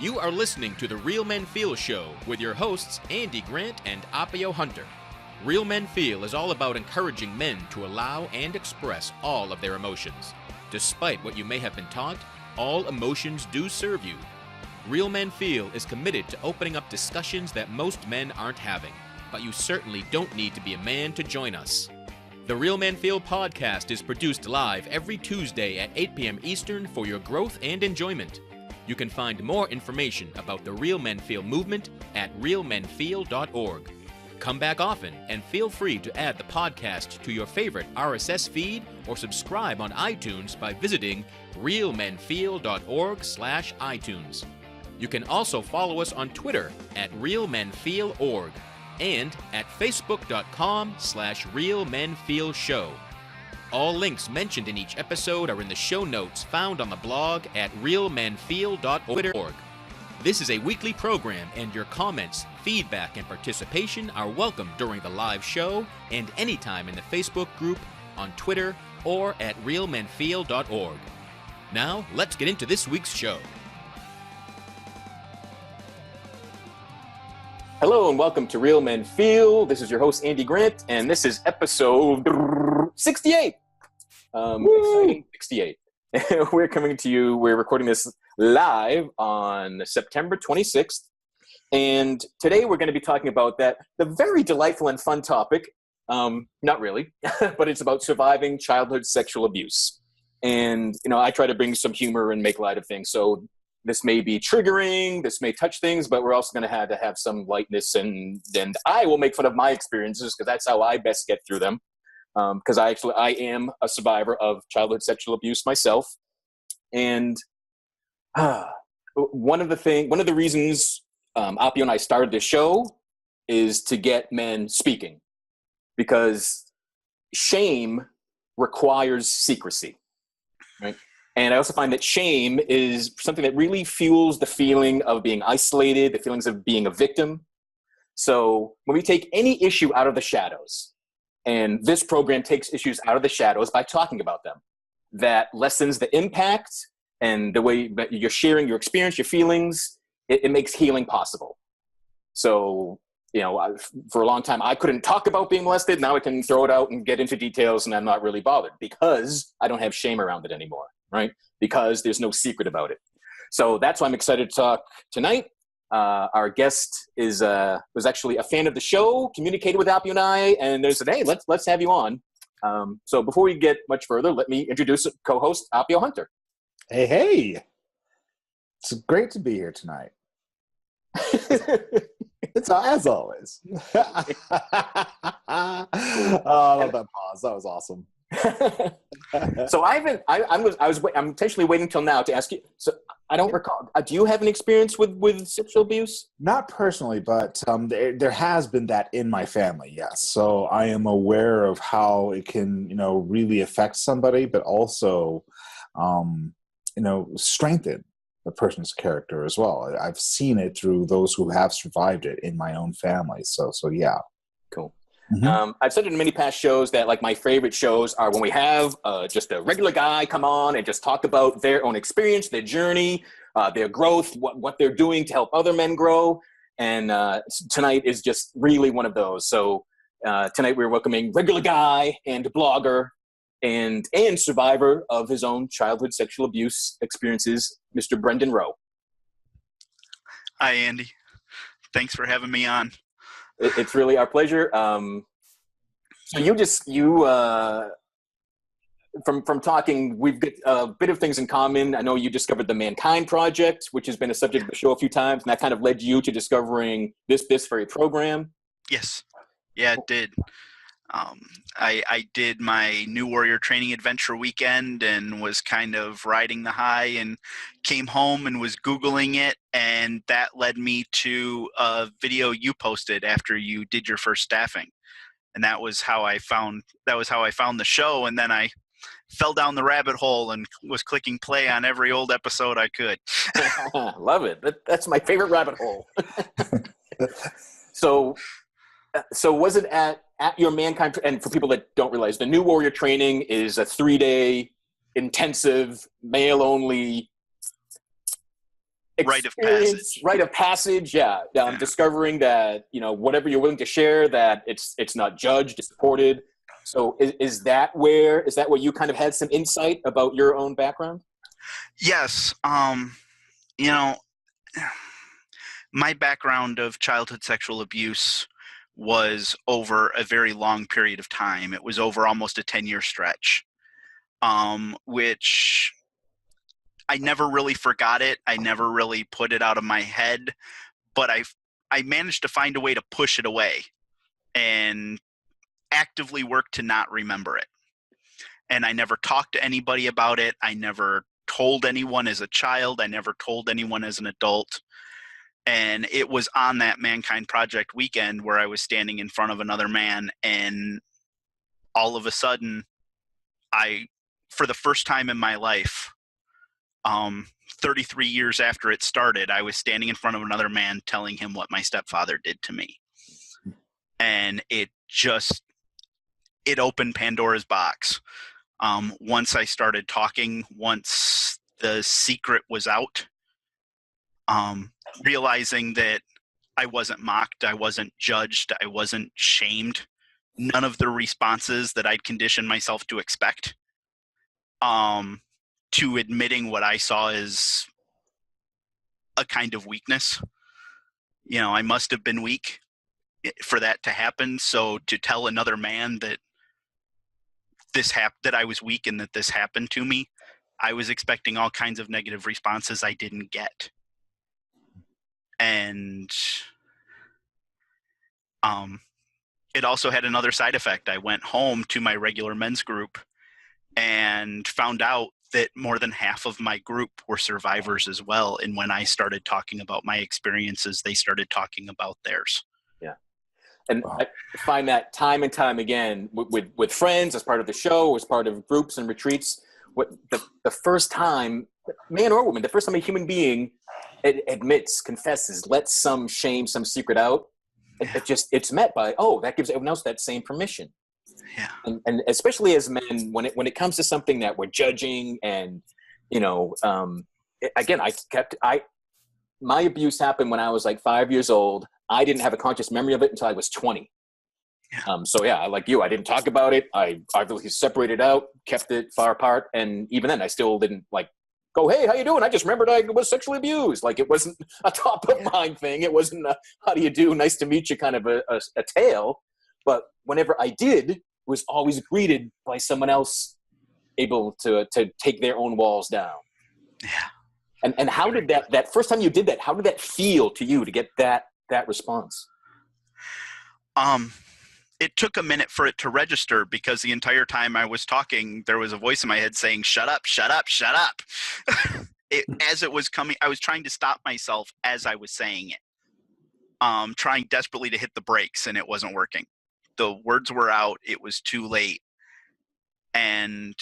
You are listening to the Real Men Feel Show with your hosts, Andy Grant and Appio Hunter. Real Men Feel is all about encouraging men to allow and express all of their emotions. Despite what you may have been taught, all emotions do serve you. Real Men Feel is committed to opening up discussions that most men aren't having, but you certainly don't need to be a man to join us. The Real Men Feel podcast is produced live every Tuesday at 8 p.m. Eastern for your growth and enjoyment. You can find more information about the Real Men Feel movement at realmenfeel.org. Come back often and feel free to add the podcast to your favorite RSS feed or subscribe on iTunes by visiting realmenfeel.org/iTunes. You can also follow us on Twitter at realmenfeel.org and at facebook.com/realmenfeelshow. All links mentioned in each episode are in the show notes found on the blog at realmenfeel.org. This is a weekly program, and your comments, feedback, and participation are welcome during the live show and anytime in the Facebook group, on Twitter, or at realmenfeel.org. Now, let's get into this week's show. Hello and welcome to Real Men Feel. This is your host, Andy Grant, and this is episode 68. Exciting 68. We're coming to you, we're recording this live on September 26th, and today we're going to be talking about the very delightful and fun topic, not really, but it's about surviving childhood sexual abuse. And, I try to bring some humor and make light of things, so this may be triggering, this may touch things, but we're also going to have some lightness, and I will make fun of my experiences because that's how I best get through them. Because I am a survivor of childhood sexual abuse myself, and one of the reasons Appio and I started this show is to get men speaking, because shame requires secrecy, right? And I also find that shame is something that really fuels the feeling of being isolated, the feelings of being a victim. So when we take any issue out of the shadows, and this program takes issues out of the shadows by talking about them, that lessens the impact and the way that you're sharing your experience, your feelings, it makes healing possible. So, for a long time, I couldn't talk about being molested. Now I can throw it out and get into details, and I'm not really bothered because I don't have shame around it anymore, right? Because there's no secret about it. So that's why I'm excited to talk tonight. Our guest was actually a fan of the show, communicated with Appio and I, and they said, hey, let's have you on. So before we get much further, let me introduce co-host Appio Hunter. Hey. It's great to be here tonight. It's as always. I love that pause. That was awesome. So I'm intentionally waiting till now to ask you. So I don't recall. Do you have any experience with sexual abuse? Not personally, but there has been that in my family. Yes, so I am aware of how it can, really affect somebody, but also, strengthen the person's character as well. I've seen it through those who have survived it in my own family. So yeah. Cool. Mm-hmm. I've said it in many past shows that my favorite shows are when we have just a regular guy come on and just talk about their own experience, their journey, their growth, what they're doing to help other men grow. And tonight is just really one of those. So tonight we're welcoming regular guy and blogger and survivor of his own childhood sexual abuse experiences, Mr. Brendan Rowe. Hi, Andy. Thanks for having me on. It's really our pleasure. So from talking, we've got a bit of things in common. I know you discovered the Mankind Project, which has been a subject of the show a few times, and that kind of led you to discovering this very program. Yes. Yeah, it did. I did my New Warrior Training Adventure weekend and was kind of riding the high, and came home and was Googling it, and that led me to a video you posted after you did your first staffing. And that was how I found the show, and then I fell down the rabbit hole and was clicking play on every old episode I could. Love it. That's my favorite rabbit hole. So was it at your Mankind, and for people that don't realize, the New Warrior Training is a 3-day intensive, male-only rite of passage. Rite of passage, yeah. Discovering that, whatever you're willing to share, that it's not judged, it's supported. So is that where you kind of had some insight about your own background? Yes. My background of childhood sexual abuse was over a very long period of time. It was over almost a 10-year stretch, which I never really forgot it. I never really put it out of my head, but I managed to find a way to push it away and actively work to not remember it. And I never talked to anybody about it. I never told anyone as a child. I never told anyone as an adult. And it was on that Mankind Project weekend where I was standing in front of another man, and all of a sudden, for the first time in my life, 33 years after it started, I was standing in front of another man telling him what my stepfather did to me. And it opened Pandora's box. Once I started talking, once the secret was out, realizing that I wasn't mocked, I wasn't judged, I wasn't shamed, none of the responses that I'd conditioned myself to expect, to admitting what I saw as a kind of weakness. I must have been weak for that to happen. So to tell another man that that I was weak and that this happened to me, I was expecting all kinds of negative responses I didn't get. And it also had another side effect. I went home to my regular men's group and found out that more than half of my group were survivors as well. And when I started talking about my experiences, they started talking about theirs. Yeah. And I find that time and time again with friends, as part of the show, as part of groups and retreats, the first time, man or woman, the first time a human being admits, confesses, lets some shame, some secret out, it's met by, that gives everyone else that same permission. Yeah. And especially as men, when it comes to something that we're judging, and again, my abuse happened when I was like 5 years old. I didn't have a conscious memory of it until I was 20. Yeah. Like you, I didn't talk about it. I obviously separated out, kept it far apart, and even then, I still didn't go, hey, how you doing? I just remembered I was sexually abused. Like, it wasn't a top of mind thing. It wasn't a, how do you do? Nice to meet you kind of a tale. But whenever I did, it was always greeted by someone else able to take their own walls down. Yeah. And how did that first time you did that, how did that feel to you to get that response? It took a minute for it to register, because the entire time I was talking, there was a voice in my head saying, shut up, shut up, shut up. As it was coming, I was trying to stop myself as I was saying it, trying desperately to hit the brakes, and it wasn't working. The words were out. It was too late. And,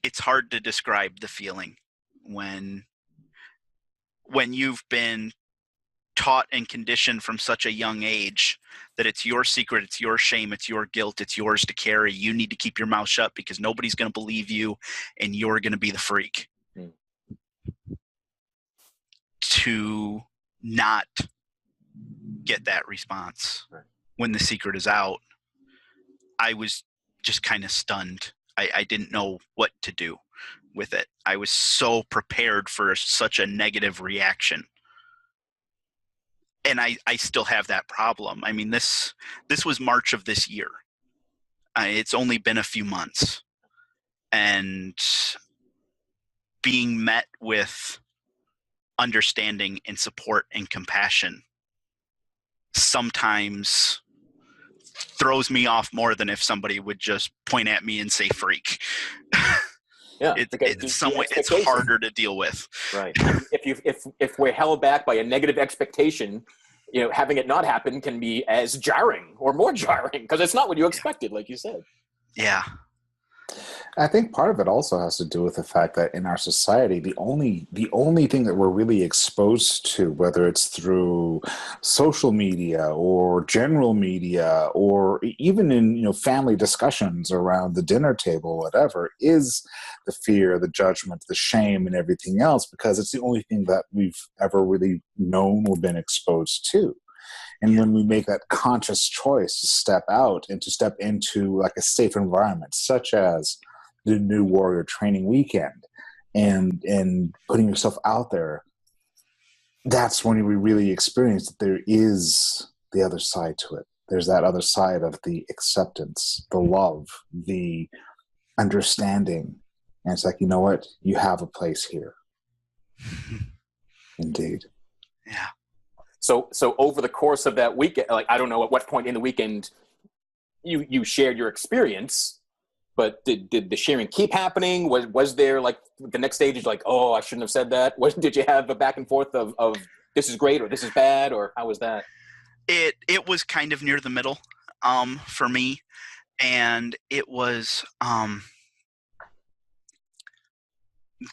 it's hard to describe the feeling when you've been taught and conditioned from such a young age that it's your secret, it's your shame, it's your guilt, it's yours to carry. You need to keep your mouth shut because nobody's going to believe you, and you're going to be the freak. To not get that response when the secret is out, I was just kind of stunned. I didn't know what to do with it. I was so prepared for such a negative reaction. And I still have that problem. I mean, this was March of this year. It's only been a few months. And being met with understanding and support and compassion sometimes throws me off more than if somebody would just point at me and say freak. Yeah, it's some way it's harder to deal with. Right. If we're held back by a negative expectation, having it not happen can be as jarring or more jarring because it's not what you expected, like you said. Yeah. I think part of it also has to do with the fact that in our society, the only thing that we're really exposed to, whether it's through social media or general media, or even in family discussions around the dinner table, whatever, is the fear, the judgment, the shame, and everything else, because it's the only thing that we've ever really known or been exposed to. And Yeah. when we make that conscious choice to step out and to step into like a safe environment, such as the New Warrior Training Weekend, and putting yourself out there, that's when we really experience that there is the other side to it. There's that other side of the acceptance, the love, the understanding. And it's like, you know what? You have a place here. Indeed. Yeah. So over the course of that weekend, like, I don't know at what point in the weekend you shared your experience, but did the sharing keep happening? Was there like the next stage is like, oh, I shouldn't have said that? Did you have a back and forth of this is great or this is bad, or how was that? It was kind of near the middle for me, and it was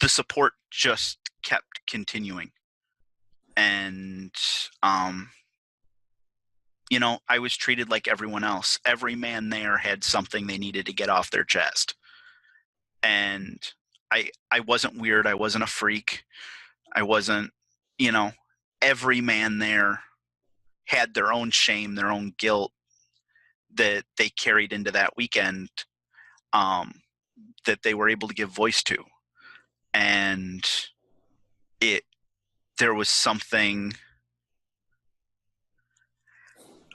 the support just kept continuing. And I was treated like everyone else. Every man there had something they needed to get off their chest. And I wasn't weird. I wasn't a freak. I wasn't, every man there had their own shame, their own guilt that they carried into that weekend, that they were able to give voice to. And there was something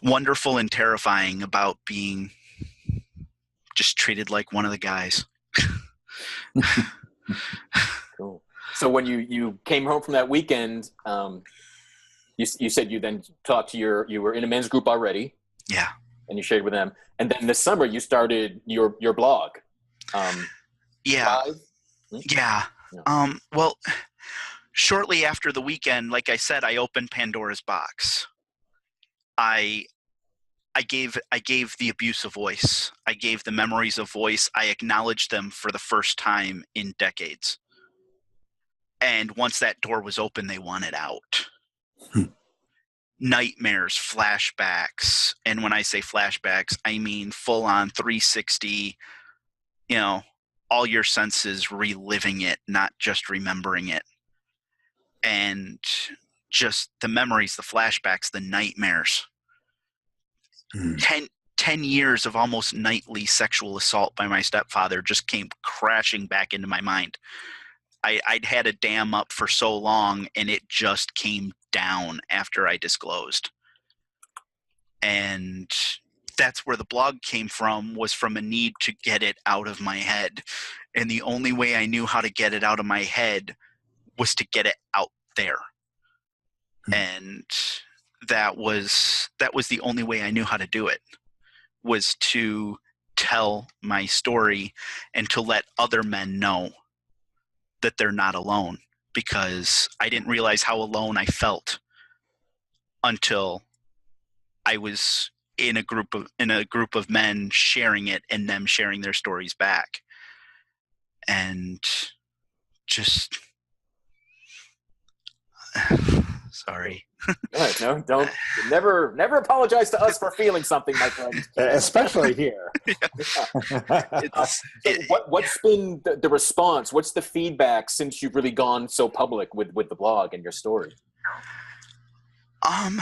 wonderful and terrifying about being just treated like one of the guys. Cool. So when you came home from that weekend, you said you then talked to you were in a men's group already. Yeah. And you shared with them. And then this summer you started your blog. Yeah. Live? Yeah. Yeah. Well, shortly after the weekend, like I said, I opened Pandora's box. I gave the abuse a voice. I gave the memories a voice. I acknowledged them for the first time in decades. And once that door was open, they wanted out. Nightmares, flashbacks. And when I say flashbacks, I mean full on 360, all your senses reliving it, not just remembering it. And just the memories, the flashbacks, the nightmares. 10 years of almost nightly sexual assault by my stepfather just came crashing back into my mind. I'd had a dam up for so long, and it just came down after I disclosed. And that's where the blog came from, was from a need to get it out of my head. And the only way I knew how to get it out of my head was to get it out there. And that was the only way I knew how to do it, was to tell my story and to let other men know that they're not alone, because I didn't realize how alone I felt until I was in a group of men sharing it and them sharing their stories back. And just sorry. Right, no, don't never apologize to us for feeling something, my friend. Especially here. What's been the response? What's the feedback since you've really gone so public with the blog and your story? On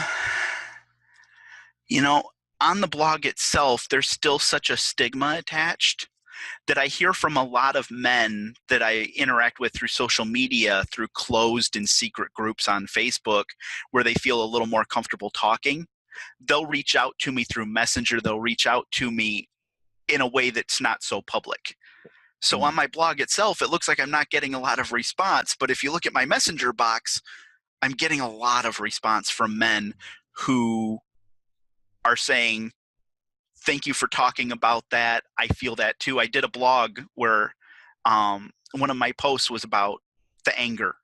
the blog itself, there's still such a stigma attached that I hear from a lot of men that I interact with through social media, through closed and secret groups on Facebook, where they feel a little more comfortable talking. They'll reach out to me through Messenger. They'll reach out to me in a way that's not so public. So on my blog itself, it looks like I'm not getting a lot of response. But if you look at my Messenger box, I'm getting a lot of response from men who are saying, thank you for talking about that. I feel that too. I did a blog where one of my posts was about the anger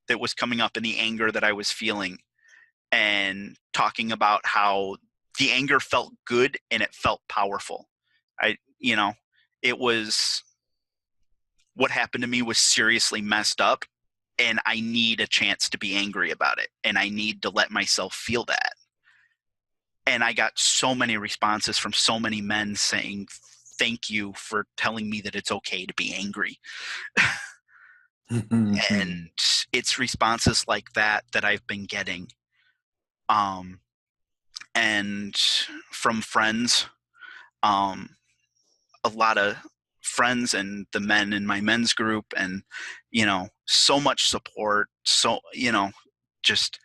that was coming up and the anger that I was feeling, and talking about how the anger felt good and it felt powerful. It was what happened to me was seriously messed up, and I need a chance to be angry about it, and I need to let myself feel that. And I got so many responses from so many men saying, thank you for telling me that it's okay to be angry. And it's responses like that that I've been getting. And from friends, a lot of friends and the men in my men's group, and, you know, so much support. So, you know, just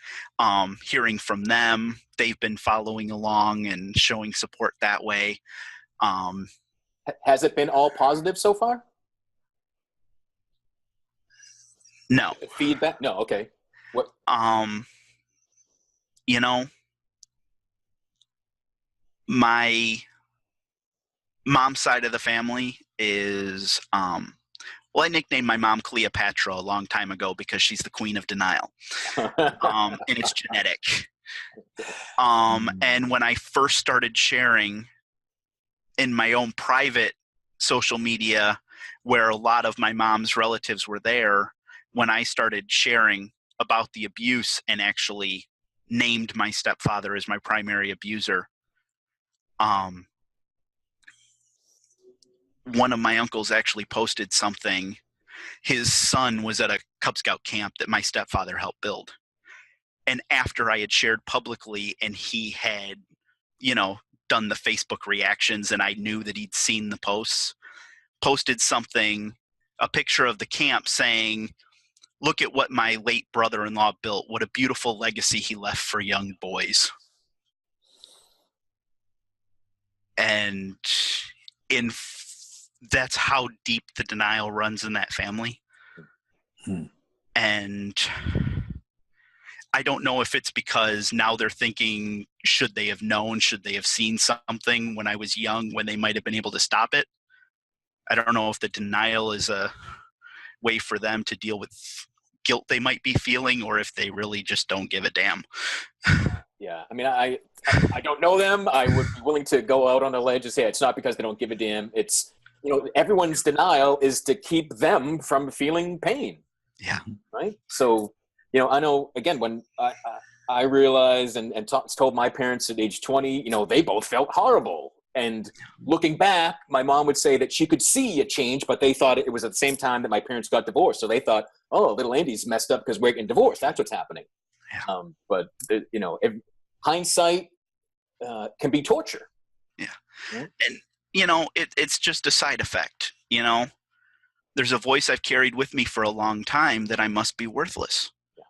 hearing from them, they've been following along and showing support that way. Has it been all positive so far? No. Feedback? No. Okay. What? You know, my mom's side of the family is, well, I nicknamed my mom Cleopatra a long time ago because she's the queen of denial. And it's genetic. And when I first started sharing in my own private social media, where a lot of my mom's relatives were there, when I started sharing about the abuse and actually named my stepfather as my primary abuser, one of my uncles actually posted something. His son was at a Cub Scout camp that my stepfather helped build. And after I had shared publicly and he had, you know, done the Facebook reactions and I knew that he'd seen the posts, posted something, a picture of the camp saying, look at what my late brother-in-law built. What a beautiful legacy he left for young boys. And that's how deep the denial runs in that family. And I don't know if it's because now they're thinking, should they have known, should they have seen something when I was young when they might have been able to stop it? I don't know if the denial is a way for them to deal with guilt they might be feeling, or if they really just don't give a damn. Yeah, I mean, I don't know them. I would be willing to go out on a ledge and say it's not because they don't give a damn. It's, you know, everyone's denial is to keep them from feeling pain. Yeah. Right? So, you know, I know, again, when I realized and told my parents at age 20, you know, they both felt horrible. And looking back, my mom would say that she could see a change, but they thought it was at the same time that my parents got divorced. So they thought, oh, little Andy's messed up because we're getting divorced. That's what's happening. Yeah. But, you know, hindsight can be torture. Yeah. And, you know, it's just a side effect. You know, there's a voice I've carried with me for a long time that I must be worthless. Yeah.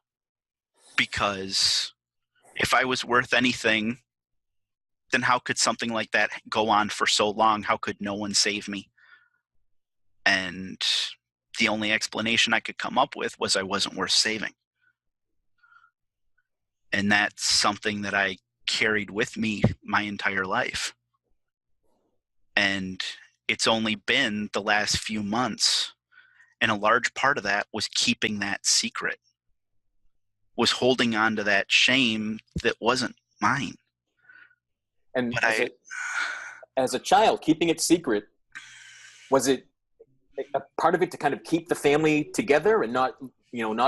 Because if I was worth anything, then how could something like that go on for so long? How could no one save me? And the only explanation I could come up with was I wasn't worth saving. And that's something that I carried with me my entire life. And it's only been the last few months, and a large part of that was keeping that secret, was holding on to that shame that wasn't mine. And as a child, keeping it secret, was it a part of it to kind of keep the family together and not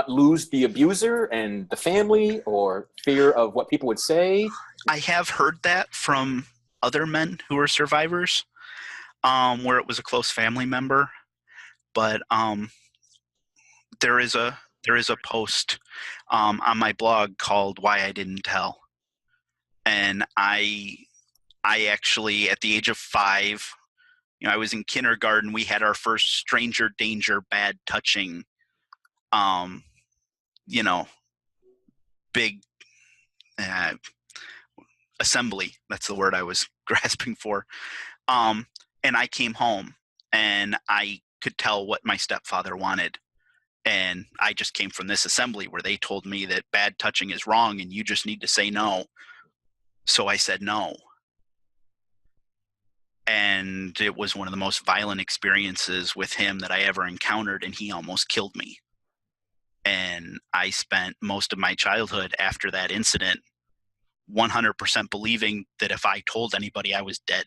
lose the abuser and the family, or fear of what people would say? I have heard that from other men who are survivors, where it was a close family member. But there is a post on my blog called "Why I Didn't Tell," and I actually, at the age of 5, you know, I was in kindergarten. We had our first stranger danger, bad touching, you know, big assembly. That's the word I was grasping for. And I came home and I could tell what my stepfather wanted. And I just came from this assembly where they told me that bad touching is wrong and you just need to say no. So I said no. And it was one of the most violent experiences with him that I ever encountered, and he almost killed me. And I spent most of my childhood after that incident 100% believing that if I told anybody, I was dead.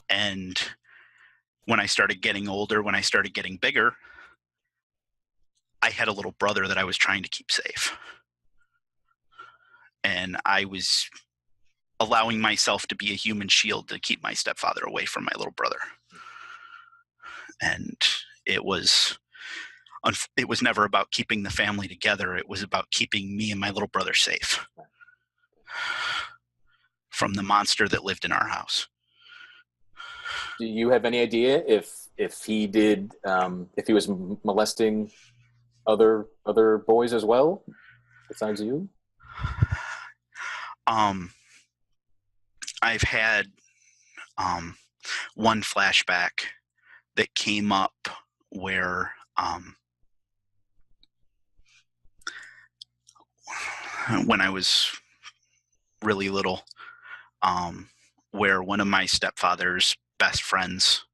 And when I started getting older, when I started getting bigger, I had a little brother that I was trying to keep safe. And I was allowing myself to be a human shield to keep my stepfather away from my little brother. And it was never about keeping the family together. It was about keeping me and my little brother safe from the monster that lived in our house. Do you have any idea if he did if he was molesting other boys as well besides you? I've had one flashback that came up where when I was really little, where one of my stepfather's best friends,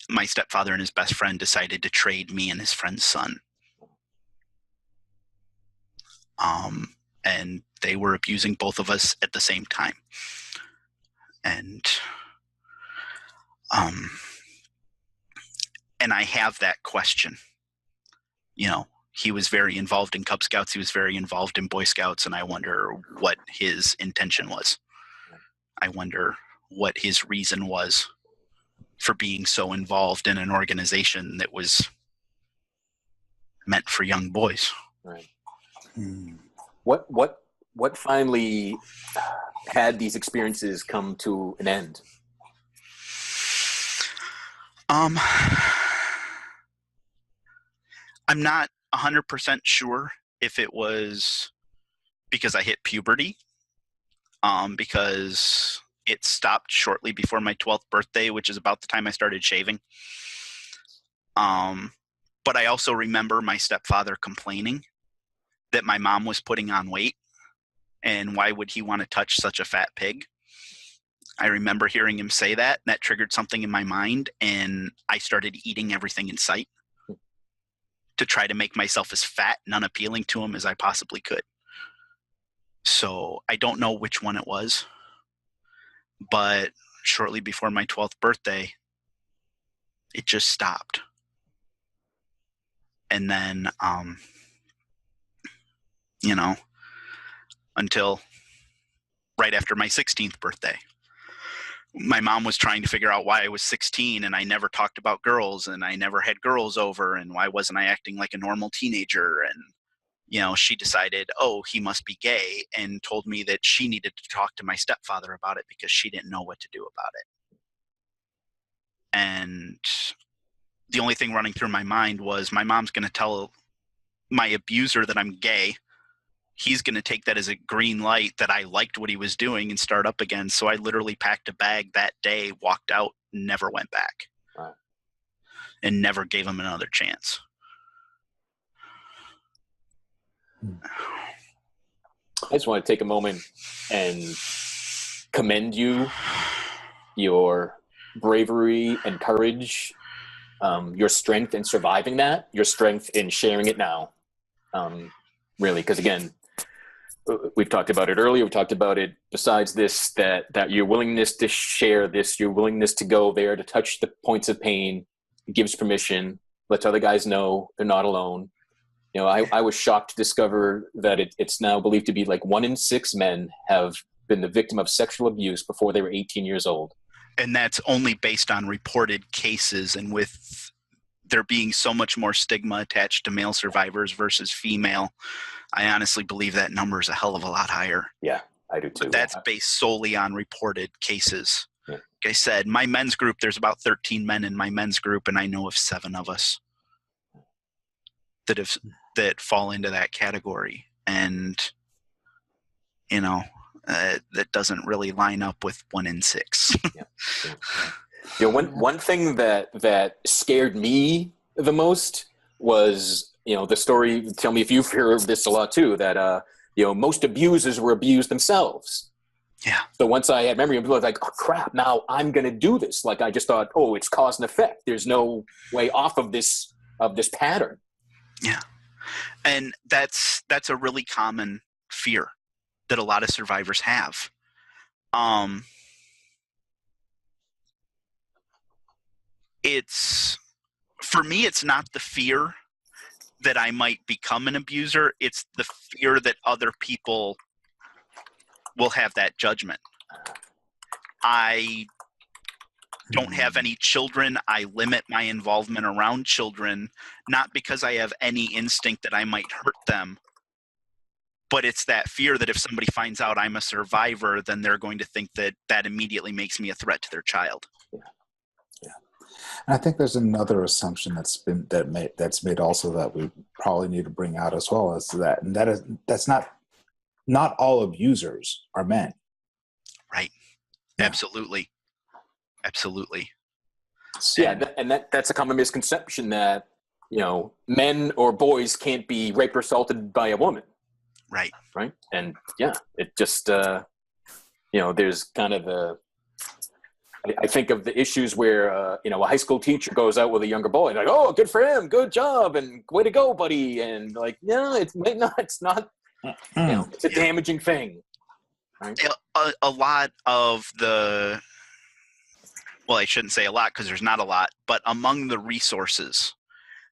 my stepfather and his best friend decided to trade me and his friend's son. And they were abusing both of us at the same time. And I have that question. You know, he was very involved in Cub Scouts. He was very involved in Boy Scouts. And I wonder what his intention was. I wonder what his reason was for being so involved in an organization that was meant for young boys. Right. What finally had these experiences come to an end? I'm not 100% sure if it was because I hit puberty, because it stopped shortly before my 12th birthday, which is about the time I started shaving. But I also remember my stepfather complaining that my mom was putting on weight, and why would he want to touch such a fat pig? I remember hearing him say that, and that triggered something in my mind, and I started eating everything in sight to try to make myself as fat and unappealing to him as I possibly could. So I don't know which one it was, but shortly before my 12th birthday, it just stopped. And then, until right after my 16th birthday. My mom was trying to figure out why I was 16 and I never talked about girls and I never had girls over, and why wasn't I acting like a normal teenager? And, she decided, oh, he must be gay, and told me that she needed to talk to my stepfather about it because she didn't know what to do about it. And the only thing running through my mind was, my mom's going to tell my abuser that I'm gay. He's going to take that as a green light that I liked what he was doing and start up again. So I literally packed a bag that day, walked out, never went back. Wow. And never gave him another chance. I just want to take a moment and commend you, your bravery and courage, your strength in surviving that, your strength in sharing it now. Really, because again, we've talked about it earlier. We talked about it besides this, that your willingness to share this, your willingness to go there, to touch the points of pain, gives permission, lets other guys know they're not alone. I was shocked to discover that it's now believed to be like 1 in 6 men have been the victim of sexual abuse before they were 18 years old. And that's only based on reported cases, and with there being so much more stigma attached to male survivors versus female, I honestly believe that number is a hell of a lot higher. Yeah, I do too. But that's based solely on reported cases. Yeah. Like I said, my men's group, there's about 13 men in my men's group, and I know of 7 of us that fall into that category. And, that doesn't really line up with 1 in 6. Yeah. One thing that scared me the most was, the story, tell me if you've heard this a lot too, that, most abusers were abused themselves. Yeah. So once I had memory, people were like, oh crap, now I'm going to do this. Like, I just thought, oh, it's cause and effect. There's no way off of this pattern. Yeah. And that's a really common fear that a lot of survivors have. for me, it's not the fear that I might become an abuser. It's the fear that other people will have that judgment. I don't have any children. I limit my involvement around children, not because I have any instinct that I might hurt them, but it's that fear that if somebody finds out I'm a survivor, then they're going to think that that immediately makes me a threat to their child. Yeah. And I think there's another assumption that's made also that we probably need to bring out as well, is that, and that's not all abusers are men. Right. Yeah. Absolutely. Yeah, that's a common misconception that, men or boys can't be raped or assaulted by a woman. Right. And yeah, it just, there's kind of I think of the issues where, a high school teacher goes out with a younger boy and like, oh, good for him, good job, and way to go, buddy. And like, no, it's not, it's a damaging thing. Right? A lot of the, well, I shouldn't say a lot because there's not a lot, but among the resources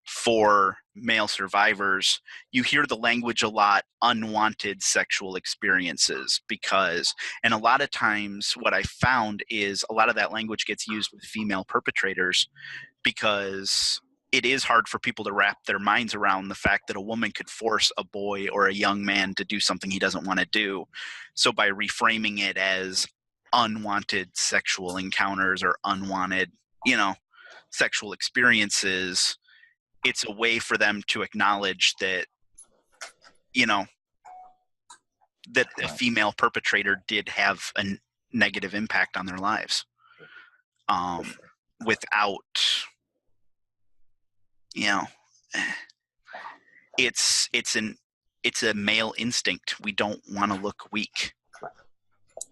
for male survivors, you hear the language a lot, unwanted sexual experiences, and a lot of times what I found is a lot of that language gets used with female perpetrators because it is hard for people to wrap their minds around the fact that a woman could force a boy or a young man to do something he doesn't want to do. So by reframing it as unwanted sexual encounters or unwanted, sexual experiences, it's a way for them to acknowledge that, that a female perpetrator did have a negative impact on their lives. Without, it's a male instinct. We don't want to look weak.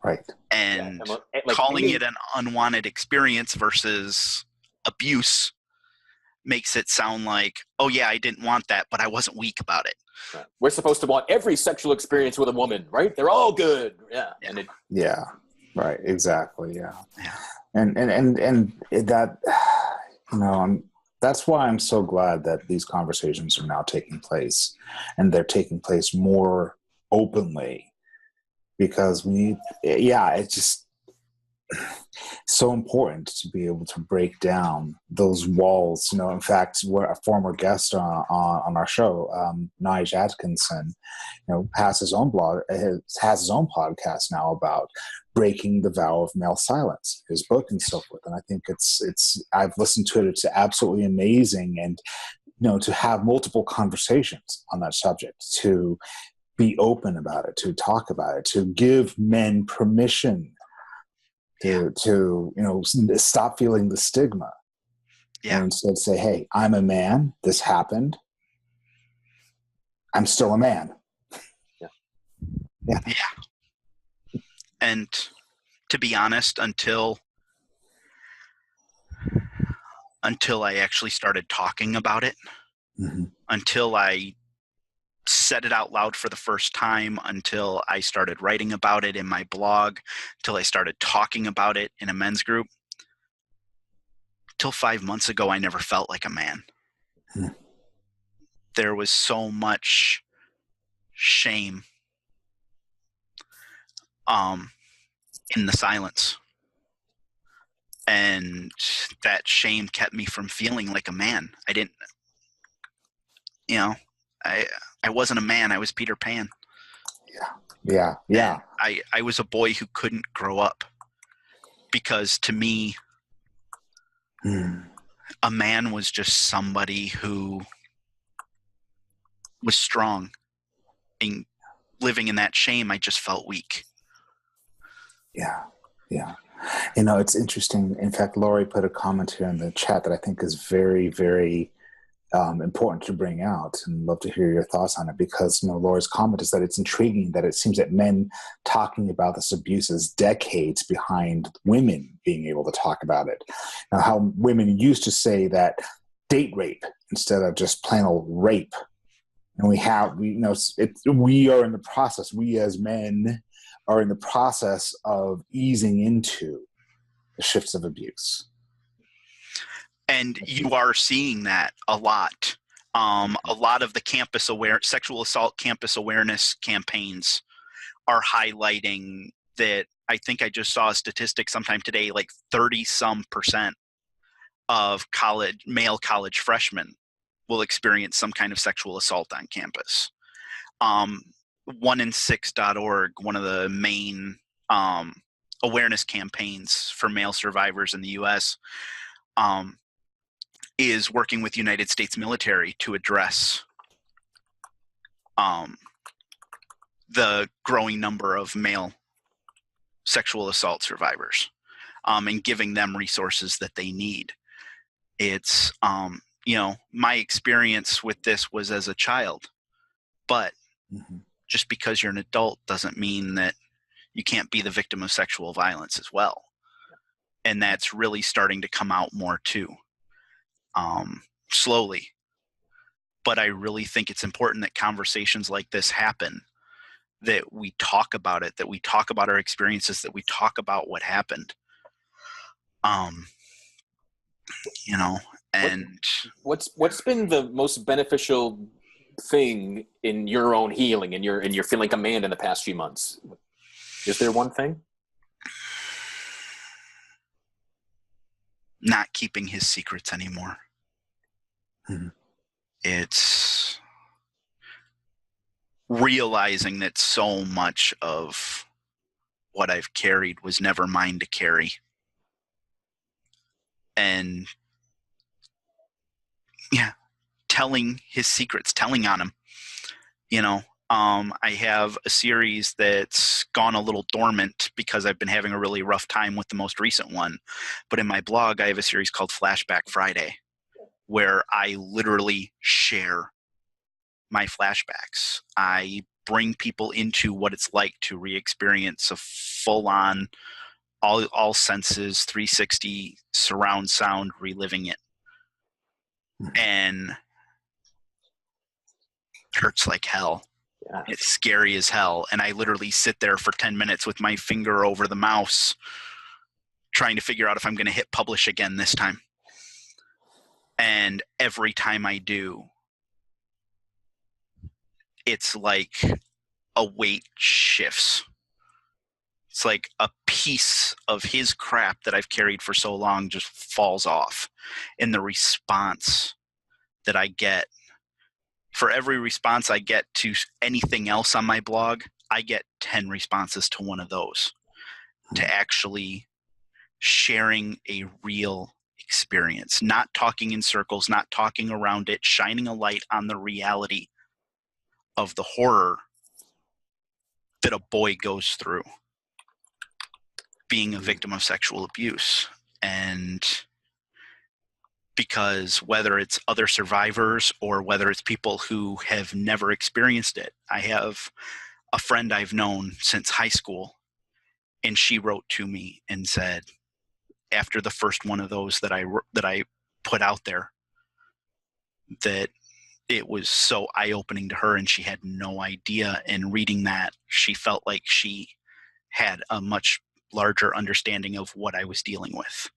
Right. And calling it an unwanted experience versus abuse makes it sound like, oh yeah, I didn't want that, but I wasn't weak about it. Right. We're supposed to want every sexual experience with a woman, right? They're all good. Yeah. And yeah. Right. Exactly. Yeah. Yeah. And that, that's why I'm so glad that these conversations are now taking place, and they're taking place more openly, because it's just so important to be able to break down those walls. In fact, we're a former guest on our show, Nige Atkinson, has his own blog, has his own podcast now about breaking the vow of male silence, his book and so forth. And I think I've listened to it. It's absolutely amazing. And, to have multiple conversations on that subject, to be open about it, to talk about it, to give men permission to stop feeling the stigma. Yeah. And instead say, hey, I'm a man. This happened. I'm still a man. Yeah. And to be honest, until I actually started talking about it, until I said it out loud for the first time, until I started writing about it in my blog, until I started talking about it in a men's group, till 5 months ago, I never felt like a man. There was so much shame in the silence. And that shame kept me from feeling like a man. I didn't, I wasn't a man. I was Peter Pan. Yeah. And I was a boy who couldn't grow up, because to me, a man was just somebody who was strong. And living in that shame, I just felt weak. Yeah. It's interesting. In fact, Lori put a comment here in the chat that I think is very, very important to bring out, and love to hear your thoughts on it, because Laura's comment is that it's intriguing that it seems that men talking about this abuse is decades behind women being able to talk about it. Now, how women used to say that date rape instead of just plain old rape, and we are in the process. We as men are in the process of easing into the shifts of abuse. And you are seeing that a lot. A lot of the sexual assault campus awareness campaigns are highlighting that. I think I just saw a statistic sometime today, like 30% of male college freshmen will experience some kind of sexual assault on campus. 1in6.org, one of the main awareness campaigns for male survivors in the U.S., is working with United States military to address the growing number of male sexual assault survivors, and giving them resources that they need. It's, my experience with this was as a child, but just because you're an adult doesn't mean that you can't be the victim of sexual violence as well. And that's really starting to come out more too, slowly. But I really think it's important that conversations like this happen, that we talk about it, that we talk about our experiences, that we talk about what happened. And what's been the most beneficial thing in your own healing and your feeling command in the past few months? Is there one thing? Not keeping his secrets anymore. It's realizing that so much of what I've carried was never mine to carry. And telling his secrets, telling on him. I have a series that's gone a little dormant because I've been having a really rough time with the most recent one. But in my blog, I have a series called Flashback Friday, where I literally share my flashbacks. I bring people into what it's like to re-experience a full-on, all senses, 360 surround sound, reliving it. And it hurts like hell. Yeah. It's scary as hell. And I literally sit there for 10 minutes with my finger over the mouse trying to figure out if I'm going to hit publish again this time. And every time I do, it's like a weight shifts. It's like a piece of his crap that I've carried for so long just falls off. And the response that I get, for every response I get to anything else on my blog, I get 10 responses to one of those, to actually sharing a real experience, not talking in circles, not talking around it, shining a light on the reality of the horror that a boy goes through being a victim of sexual abuse. And because whether it's other survivors or whether it's people who have never experienced it, I have a friend I've known since high school, and she wrote to me and said, after the first one of those that I put out there, that it was so eye-opening to her and she had no idea. And reading that, she felt like she had a much larger understanding of what I was dealing with.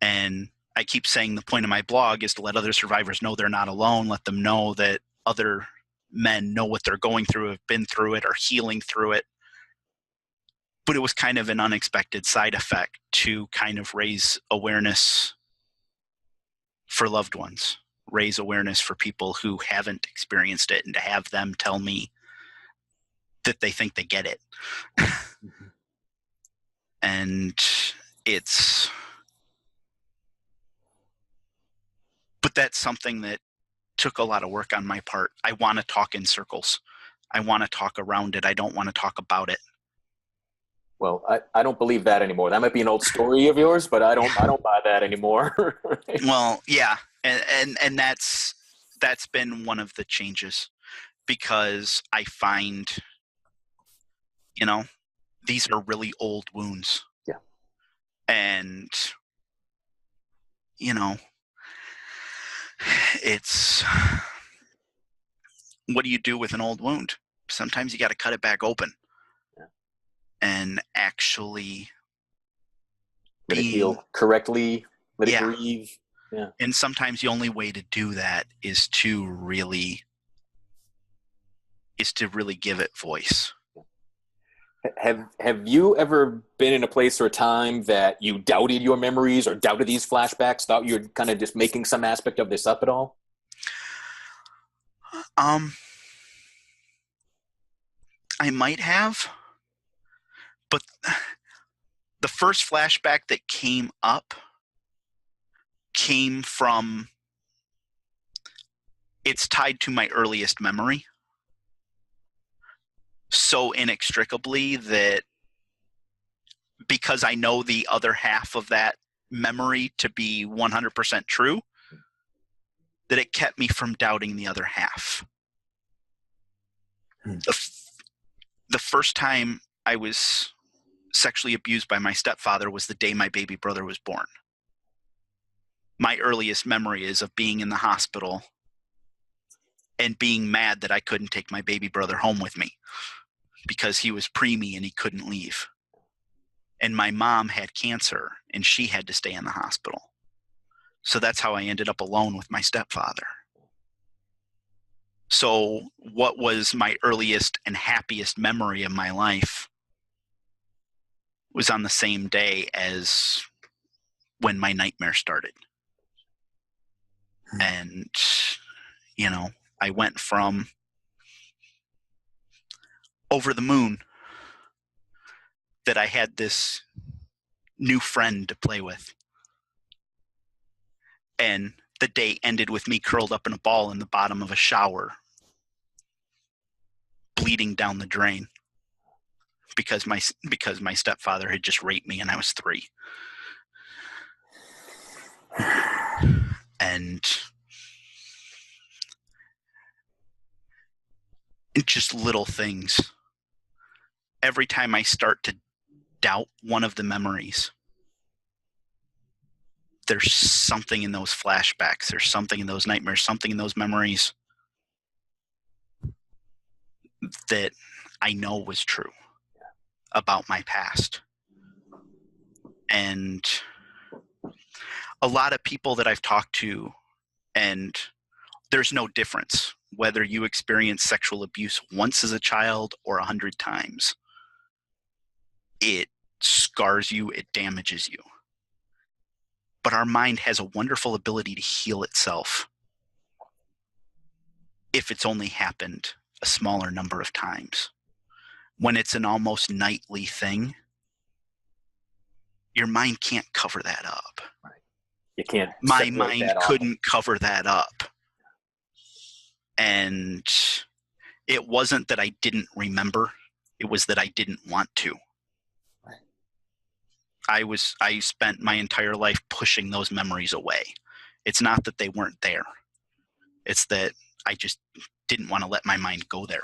And I keep saying the point of my blog is to let other survivors know they're not alone. Let them know that other men know what they're going through, have been through it, are healing through it. But it was kind of an unexpected side effect to kind of raise awareness for loved ones, raise awareness for people who haven't experienced it, and to have them tell me that they think they get it. And but that's something that took a lot of work on my part. I want to talk in circles. I want to talk around it. I don't want to talk about it. Well, I don't believe that anymore. That might be an old story of yours, but I don't buy that anymore. Well, yeah. And that's been one of the changes, because I find, these are really old wounds. Yeah. And, it's, what do you do with an old wound? Sometimes you got to cut it back open. Yeah. And actually heal correctly, Let it breathe. Yeah. And sometimes the only way to do that is to really give it voice. Have you ever been in a place or a time that you doubted your memories or doubted these flashbacks, thought you were kind of just making some aspect of this up at all? I might have, but the first flashback that came up came from, it's tied to my earliest memory so inextricably that because I know the other half of that memory to be 100% true, that it kept me from doubting the other half. The first time I was sexually abused by my stepfather was the day my baby brother was born. My earliest memory is of being in the hospital and being mad that I couldn't take my baby brother home with me because he was preemie and he couldn't leave. And my mom had cancer and she had to stay in the hospital. So that's how I ended up alone with my stepfather. So what was my earliest and happiest memory of my life was on the same day as when my nightmare started. And, you know, I went from over the moon that I had this new friend to play with. And the day ended with me curled up in a ball in the bottom of a shower, bleeding down the drain because my stepfather had just raped me and I was 3. And just little things. Every time I start to doubt one of the memories, there's something in those flashbacks, there's something in those nightmares, something in those memories that I know was true about my past. And a lot of people that I've talked to, and there's no difference whether you experience sexual abuse once as a child or 100 times. It scars you, it damages you. But our mind has a wonderful ability to heal itself if it's only happened a smaller number of times. When it's an almost nightly thing, your mind can't cover that up. Right. You can't. My mind couldn't cover that up. And it wasn't that I didn't remember, it was that I didn't want to. I spent my entire life pushing those memories away. It's not that they weren't there. It's that I just didn't want to let my mind go there.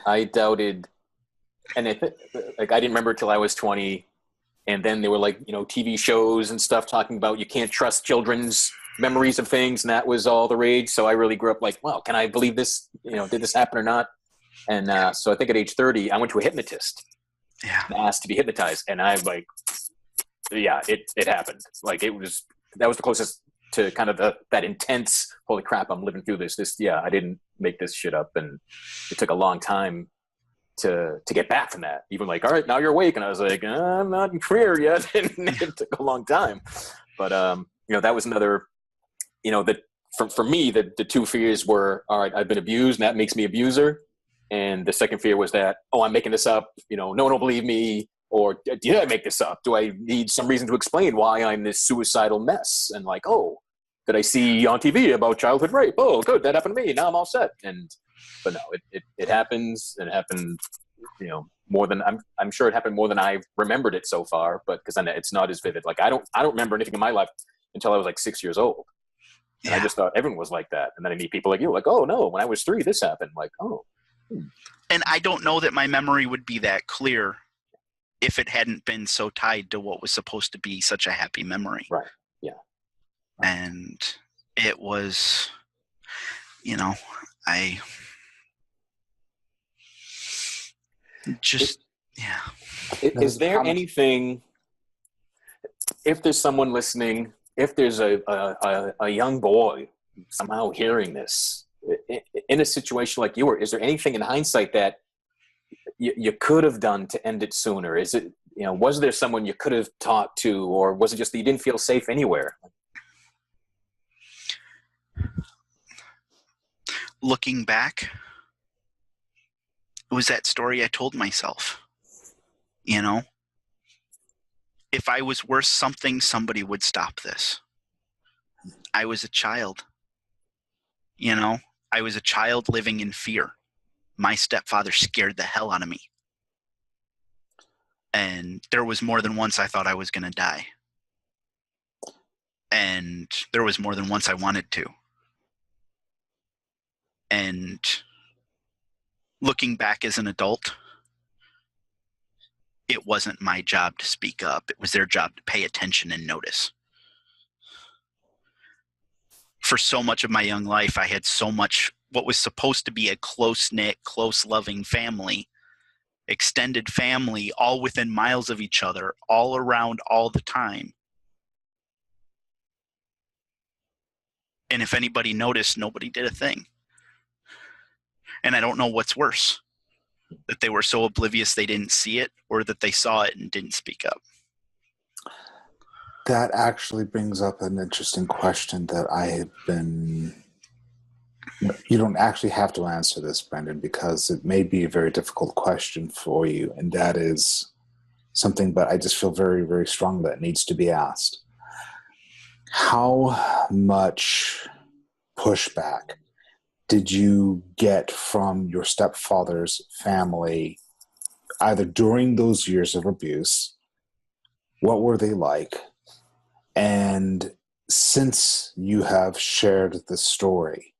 I doubted, and I didn't remember till I was 20, and then there were TV shows and stuff talking about you can't trust children's memories of things, and that was all the rage. So I really grew up like, wow, can I believe this? Did this happen or not? And so I think at age 30, I went to a hypnotist. Yeah. Asked to be hypnotized, and I it happened. That was the closest to kind of that intense, holy crap, I'm living through this. I didn't make this shit up, and it took a long time to get back from that. Even all right, now you're awake, and I was like, I'm not clear yet, and it took a long time. But that was another, that for me, the two fears were, all right, I've been abused, and that makes me abuser. And the second fear was that, I'm making this up, no one will believe me, or did I make this up? Do I need some reason to explain why I'm this suicidal mess? And did I see on TV about childhood rape? Oh, good, that happened to me. Now I'm all set. But no, it happens, and it happened, more than I'm sure it happened more than I remembered it so far. But because it's not as vivid. I don't remember anything in my life until I was 6 years old. And I just thought everyone was like that. And then I meet people like you, oh no, when I was 3, this happened. Oh. And I don't know that my memory would be that clear if it hadn't been so tied to what was supposed to be such a happy memory. Right. Yeah. And it was, I just, Is there anything, if there's someone listening, if there's a young boy somehow hearing this in a situation like you were, is there anything in hindsight that you could have done to end it sooner? Is it, was there someone you could have talked to, or was it just that you didn't feel safe anywhere? Looking back, it was that story I told myself. If I was worth something, somebody would stop this. I was a child. I was a child living in fear. My stepfather scared the hell out of me. And there was more than once I thought I was going to die. And there was more than once I wanted to. And looking back as an adult, it wasn't my job to speak up. It was their job to pay attention and notice. For so much of my young life, I had so much what was supposed to be a close-knit, close, loving family, extended family, all within miles of each other, all around all the time. And if anybody noticed, nobody did a thing. And I don't know what's worse, that they were so oblivious they didn't see it, or that they saw it and didn't speak up. That actually brings up an interesting question that I have been... You don't actually have to answer this, Brendan, because it may be a very difficult question for you, and that is something, but I just feel very, very strong that it needs to be asked. How much pushback did you get from your stepfather's family, either during those years of abuse? What were they like? And since you have shared the story?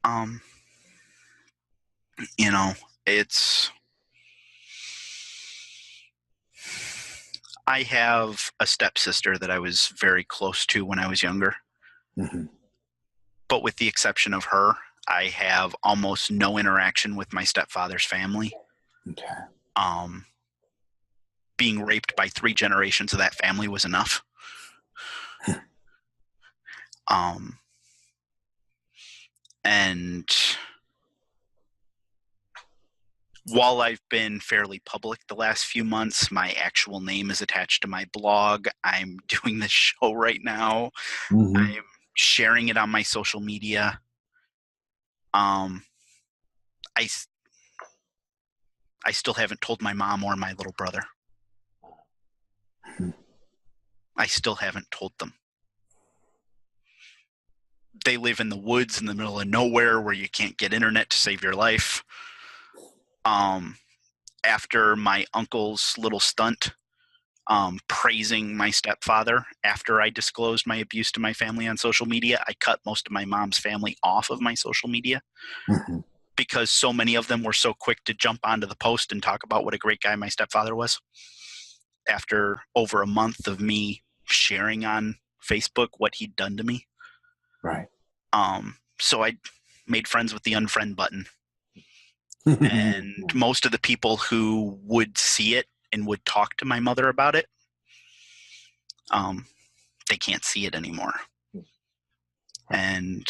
I have a stepsister that I was very close to when I was younger. Mm-hmm. But with the exception of her, I have almost no interaction with my stepfather's family. Okay. Being raped by 3 generations of that family was enough. And while I've been fairly public the last few months, my actual name is attached to my blog. I'm doing this show right now. Mm-hmm. I'm sharing it on my social media. I still haven't told my mom or my little brother. I still haven't told them. They live in the woods in the middle of nowhere where you can't get internet to save your life. After my uncle's little stunt, praising my stepfather after I disclosed my abuse to my family on social media, I cut most of my mom's family off of my social media. Mm-hmm. Because so many of them were so quick to jump onto the post and talk about what a great guy my stepfather was. After over a month of me sharing on Facebook what he'd done to me. Right. So I made friends with the unfriend button. And most of the people who would see it and would talk to my mother about it, they can't see it anymore. And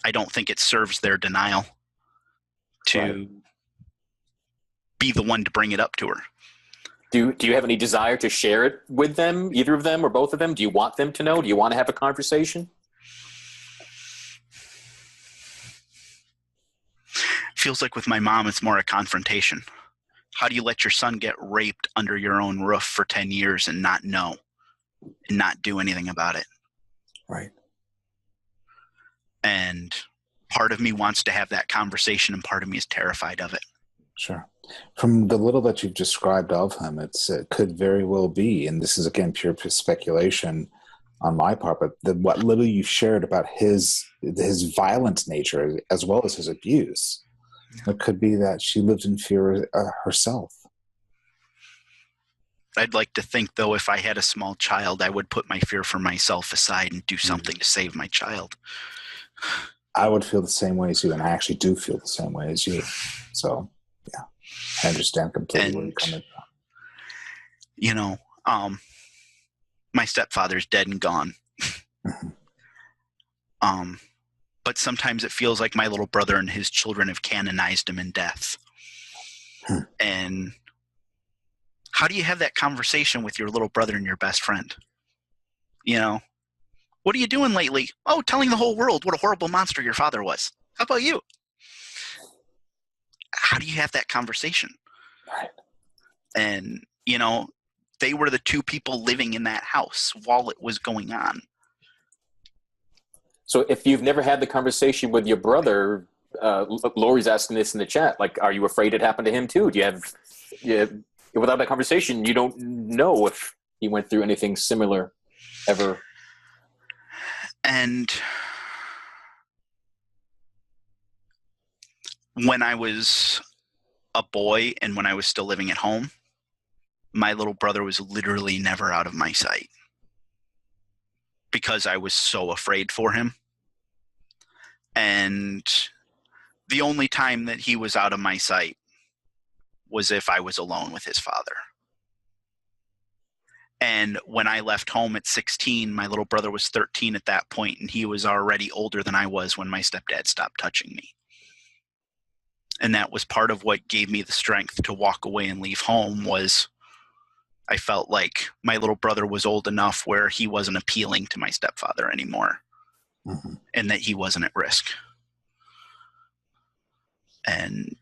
I don't think it serves their denial to be the one to bring it up to her. Do you have any desire to share it with them, either of them or both of them? Do you want them to know? Do you want to have a conversation? Feels like with my mom, it's more a confrontation. How do you let your son get raped under your own roof for 10 years and not know and not do anything about it? Right. And part of me wants to have that conversation, and part of me is terrified of it. Sure. From the little that you've described of him, it could very well be, and this is again pure speculation on my part, but what little you shared about his violent nature as well as his abuse, it could be that she lived in fear herself. I'd like to think, though, if I had a small child, I would put my fear for myself aside and do something to save my child. I would feel the same way as you, and I actually do feel the same way as you. So, yeah, I understand completely where you're coming from. You know, my stepfather's dead and gone. But sometimes it feels like my little brother and his children have canonized him in death. And how do you have that conversation with your little brother and your best friend? You know, what are you doing lately? Oh, telling the whole world what a horrible monster your father was. How about you? How do you have that conversation? Right. And, you know, they were the two people living in that house while it was going on. So if you've never had the conversation with your brother, Lori's asking this in the chat, like, are you afraid it happened to him too? Without that conversation, you don't know if he went through anything similar ever. And when I was a boy and when I was still living at home, my little brother was literally never out of my sight because I was so afraid for him. And the only time that he was out of my sight was if I was alone with his father. And when I left home at 16, my little brother was 13 at that point, and he was already older than I was when my stepdad stopped touching me. And that was part of what gave me the strength to walk away and leave home. Was I felt like my little brother was old enough where he wasn't appealing to my stepfather anymore, and that he wasn't at risk. And,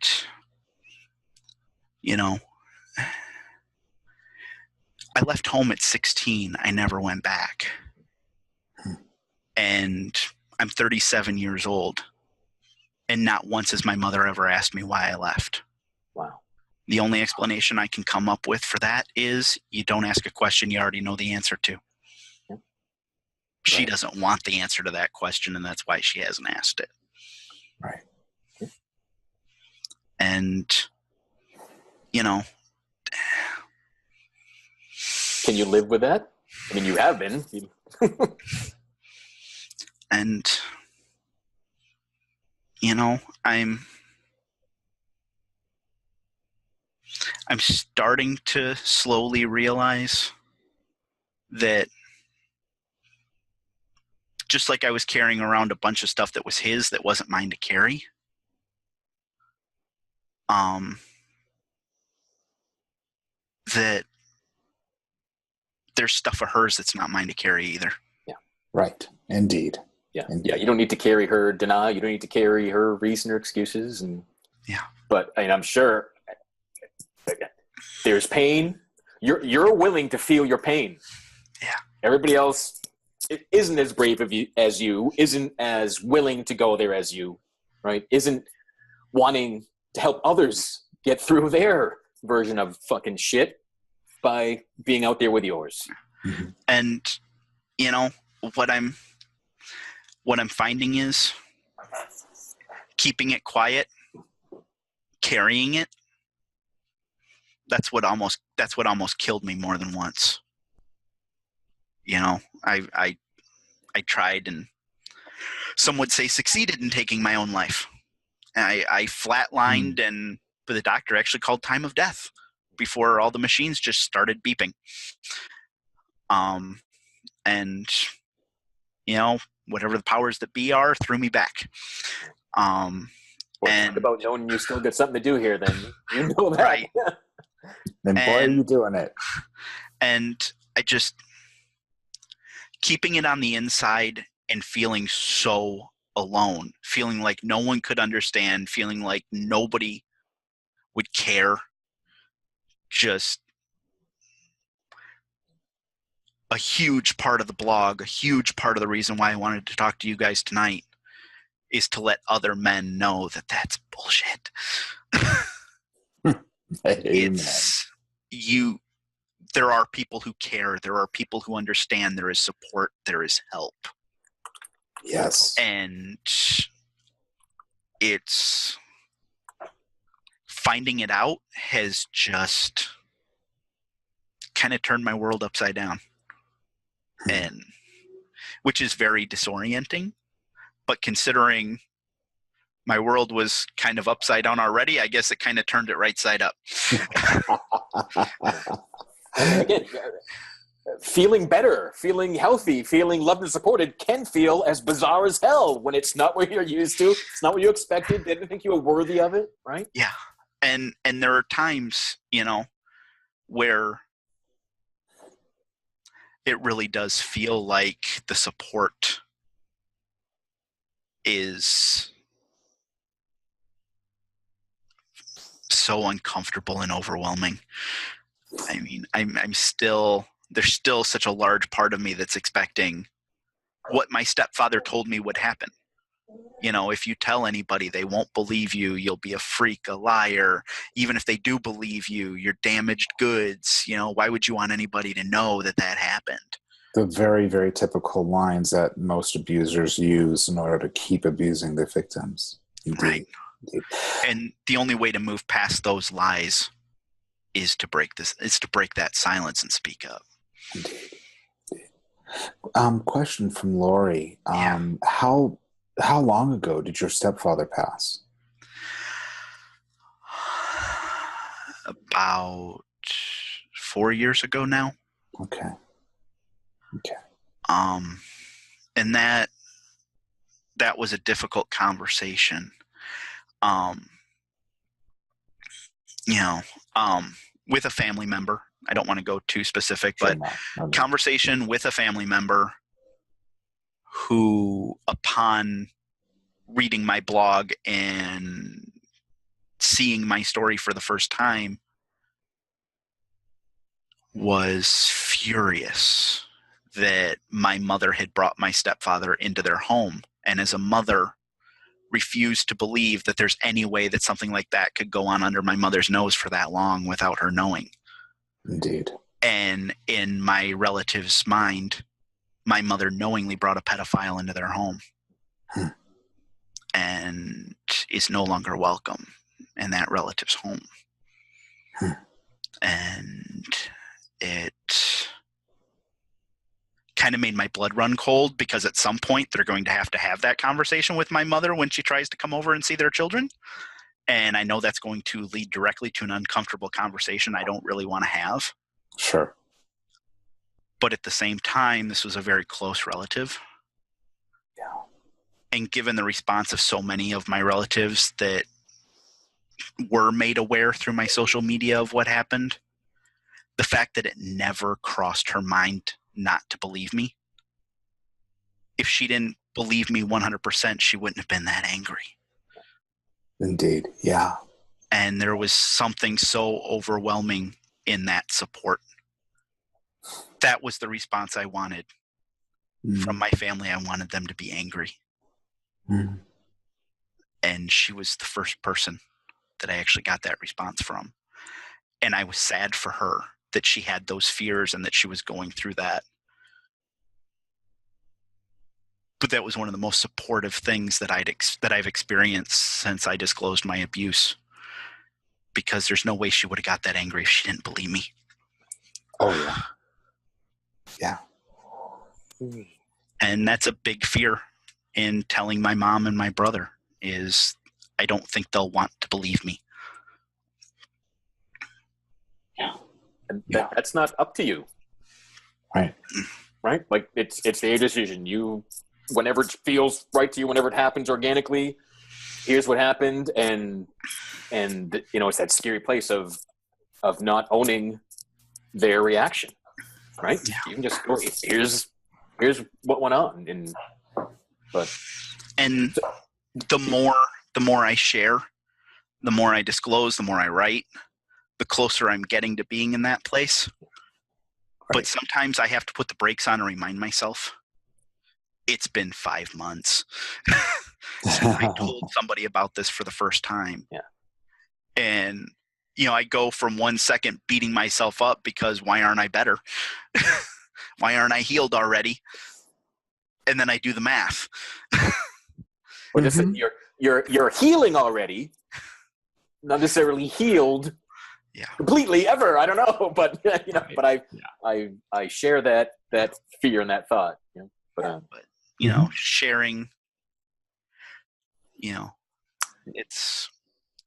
you know, I left home at 16. I never went back. And I'm 37 years old. And not once has my mother ever asked me why I left. Wow. The only explanation I can come up with for that is you don't ask a question you already know the answer to. Yep. She Right. doesn't want the answer to that question, and that's why she hasn't asked it. Right. And, you know, Can you live with that? I mean, you have been. and, you know, I'm starting to slowly realize that just like I was carrying around a bunch of stuff that was his that wasn't mine to carry, that there's stuff of hers that's not mine to carry either. Yeah. Right. Indeed. Yeah. Indeed. Yeah. You don't need to carry her denial. You don't need to carry her reason or excuses. And yeah. But I'm sure there's pain. You're willing to feel your pain. Yeah. Everybody else isn't as brave as you, isn't as willing to go there as you, right? Isn't wanting to help others get through their version of fucking shit by being out there with yours. Mm-hmm. And, you know, what I'm finding is keeping it quiet, carrying it. That's what almost killed me more than once. You know, I tried, and some would say succeeded in taking my own life. I flatlined, but the doctor actually called time of death before all the machines just started beeping. And, you know, whatever the powers that be are threw me back. Well, and talk about knowing you still got something to do here, then you know that. Right. Then boy, are you doing it. And I just keeping it on the inside and feeling so alone, feeling like no one could understand, feeling like nobody would care. Just a huge part of the blog, a huge part of the reason why I wanted to talk to you guys tonight is to let other men know that that's bullshit. It's you. There are people who care. There are people who understand. There is support. There is help. Yes. And it's finding it out has just kind of turned my world upside down, and which is very disorienting. But considering my world was kind of upside down already, I guess it kind of turned it right side up. And again, feeling better, feeling healthy, feeling loved and supported can feel as bizarre as hell when it's not what you're used to. It's not what you expected. They didn't think you were worthy of it, right? Yeah. And there are times, where it really does feel like the support is so uncomfortable and overwhelming. I mean, there's still such a large part of me that's expecting what my stepfather told me would happen. If you tell anybody, they won't believe you. You'll be a freak, a liar. Even if they do believe you, you're damaged goods. Why would you want anybody to know that happened? The very, very typical lines that most abusers use in order to keep abusing their victims. Indeed. Right. Indeed. And the only way to move past those lies is to break that silence and speak up. Indeed. Question from Lori. Yeah. How long ago did your stepfather pass? About 4 years ago now. Okay. And that was a difficult conversation. With a family member. I don't want to go too specific, but conversation with a family member who, upon reading my blog and seeing my story for the first time, was furious that my mother had brought my stepfather into their home, and as a mother refused to believe that there's any way that something like that could go on under my mother's nose for that long without her knowing. Indeed. And in my relative's mind, my mother knowingly brought a pedophile into their home and is no longer welcome in that relative's home. And it kind of made my blood run cold, because at some point they're going to have that conversation with my mother when she tries to come over and see their children. And I know that's going to lead directly to an uncomfortable conversation I don't really want to have. Sure. But at the same time, this was a very close relative. Yeah. And given the response of so many of my relatives that were made aware through my social media of what happened, the fact that it never crossed her mind not to believe me. If she didn't believe me 100%, she wouldn't have been that angry. Indeed. Yeah. And there was something so overwhelming in that support. That was the response I wanted from my family. I wanted them to be angry. And she was the first person that I actually got that response from. And I was sad for her that she had those fears and that she was going through that. But that was one of the most supportive things that I've experienced since I disclosed my abuse. Because there's no way she would have got that angry if she didn't believe me. Oh, yeah. Yeah. And that's a big fear in telling my mom and my brother, is I don't think they'll want to believe me. Yeah. And that's not up to you. Right. Right? Like, it's their decision. Whenever it feels right to you, whenever it happens organically, here's what happened. And it's that scary place of not owning their reaction. Right? Yeah. You can just go, here's what went on. And the more I share, the more I disclose, the more I write, the closer I'm getting to being in that place. Right. But sometimes I have to put the brakes on and remind myself, it's been 5 months since I told somebody about this for the first time. Yeah. And, I go from 1 second beating myself up because why aren't I better? Why aren't I healed already? And then I do the math. Or just you're healing already, not necessarily healed completely ever. I don't know, but I share that fear and that thought. But sharing, it's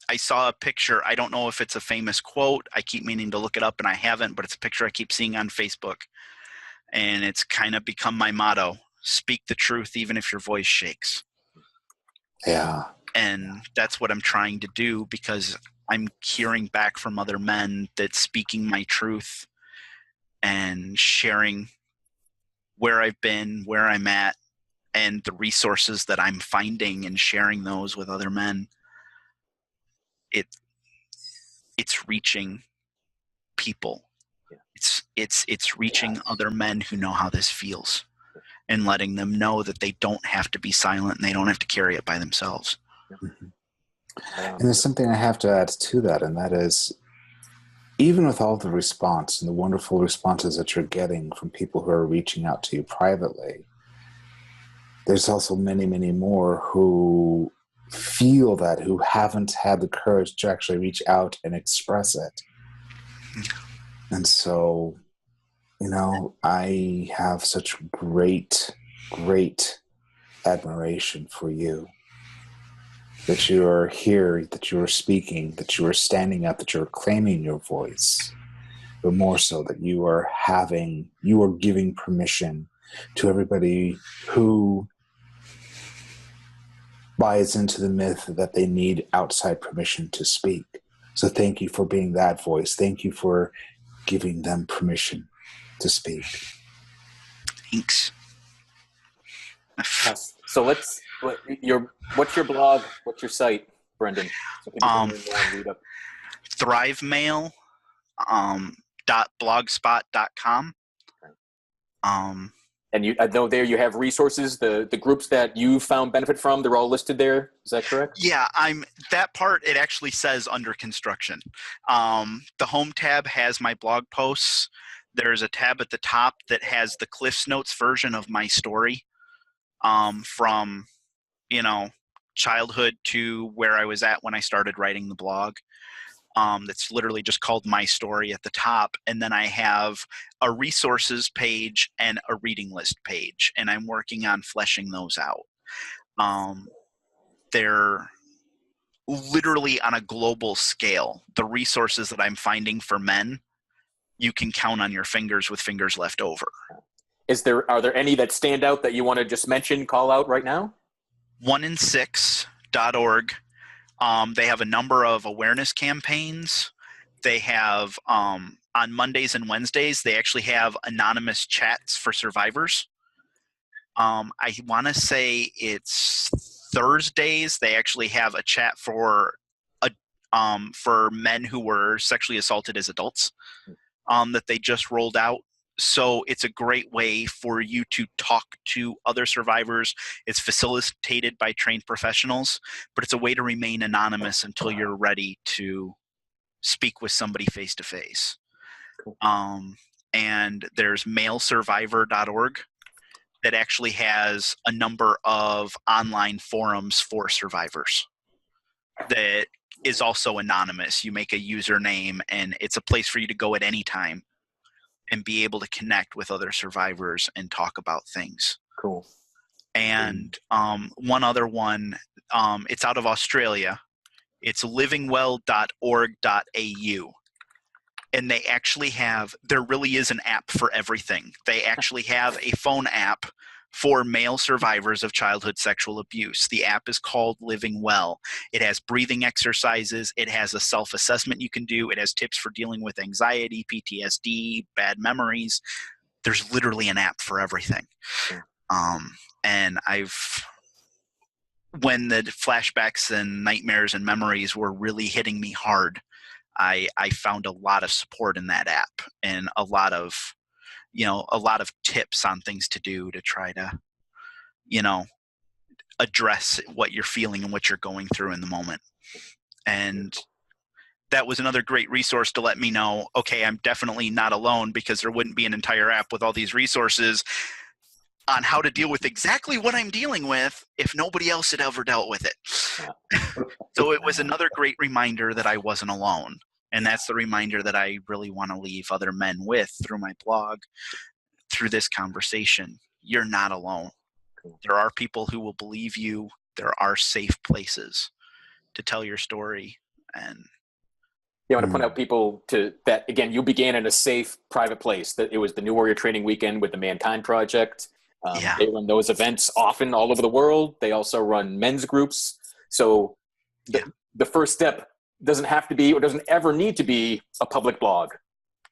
I saw a picture. I don't know if it's a famous quote. I keep meaning to look it up and I haven't, but it's a picture I keep seeing on Facebook. And it's kind of become my motto: speak the truth even if your voice shakes. Yeah. And that's what I'm trying to do, because I'm hearing back from other men that speaking my truth and sharing where I've been, where I'm at, and the resources that I'm finding and sharing those with other men, it's reaching people. It's reaching other men who know how this feels, and letting them know that they don't have to be silent and they don't have to carry it by themselves. And there's something I have to add to that, and that is, even with all the response and the wonderful responses that you're getting from people who are reaching out to you privately, there's also many, many more who feel that, who haven't had the courage to actually reach out and express it. And so, I have such great, great admiration for you, that you are here, that you are speaking, that you are standing up, that you are claiming your voice, but more so that you are giving permission to everybody who buys into the myth that they need outside permission to speak. So thank you for being that voice. Thank you for giving them permission to speak. Thanks. Yes. So what's your blog? What's your site, Brendan? So people can learn more and read up. ThriveMail .blogspot.com. And I know there you have resources, the groups that you found benefit from. They're all listed there. Is that correct? Yeah, that part. It actually says under construction. The home tab has my blog posts. There's a tab at the top that has the Cliff's Notes version of my story, from childhood to where I was at when I started writing the blog. That's literally just called My Story at the top. And then I have a resources page and a reading list page, and I'm working on fleshing those out. They're literally on a global scale. The resources that I'm finding for men, you can count on your fingers with fingers left over. Are there any that stand out that you want to just mention, call out right now? 1in6.org. They have a number of awareness campaigns. They have, on Mondays and Wednesdays, they actually have anonymous chats for survivors. I want to say it's Thursdays. They actually have a chat for men who were sexually assaulted as adults, that they just rolled out. So it's a great way for you to talk to other survivors. It's facilitated by trained professionals, but it's a way to remain anonymous until you're ready to speak with somebody face to face. And there's malesurvivor.org that actually has a number of online forums for survivors that is also anonymous. You make a username, and it's a place for you to go at any time and be able to connect with other survivors and talk about things. Cool. And one other one, it's out of Australia. It's livingwell.org.au. And they actually there really is an app for everything. They actually have a phone app for male survivors of childhood sexual abuse. The app is called Living Well. It has breathing exercises. It has a self-assessment you can do. It has tips for dealing with anxiety, PTSD, bad memories. There's literally an app for everything. And when the flashbacks and nightmares and memories were really hitting me hard, I found a lot of support in that app, and a lot of tips on things to do to try to, address what you're feeling and what you're going through in the moment. And that was another great resource to let me know, okay, I'm definitely not alone, because there wouldn't be an entire app with all these resources on how to deal with exactly what I'm dealing with if nobody else had ever dealt with it. So it was another great reminder that I wasn't alone. And that's the reminder that I really want to leave other men with through my blog, through this conversation. You're not alone. There are people who will believe you. There are safe places to tell your story. And I want to point out people that again, you began in a safe, private place. That it was the New Warrior Training Weekend with the Mankind Project. They run those events often all over the world. They also run men's groups. So the first step doesn't have to be, or doesn't ever need to be, a public blog.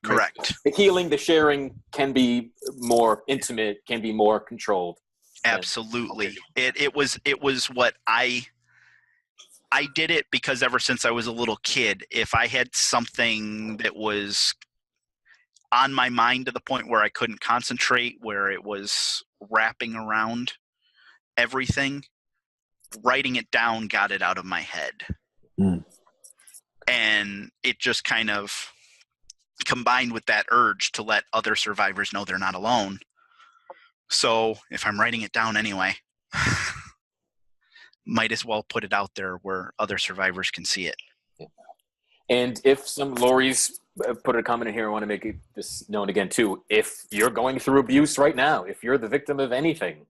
Correct. Right? The healing, the sharing can be more intimate, can be more controlled. Absolutely. It was what I did it because ever since I was a little kid, if I had something that was on my mind to the point where I couldn't concentrate, where it was wrapping around everything, writing it down got it out of my head. And it just kind of combined with that urge to let other survivors know they're not alone. So if I'm writing it down anyway, might as well put it out there where other survivors can see it. And if Lori's put a comment in here, I want to make this known again too. If you're going through abuse right now, if you're the victim of anything,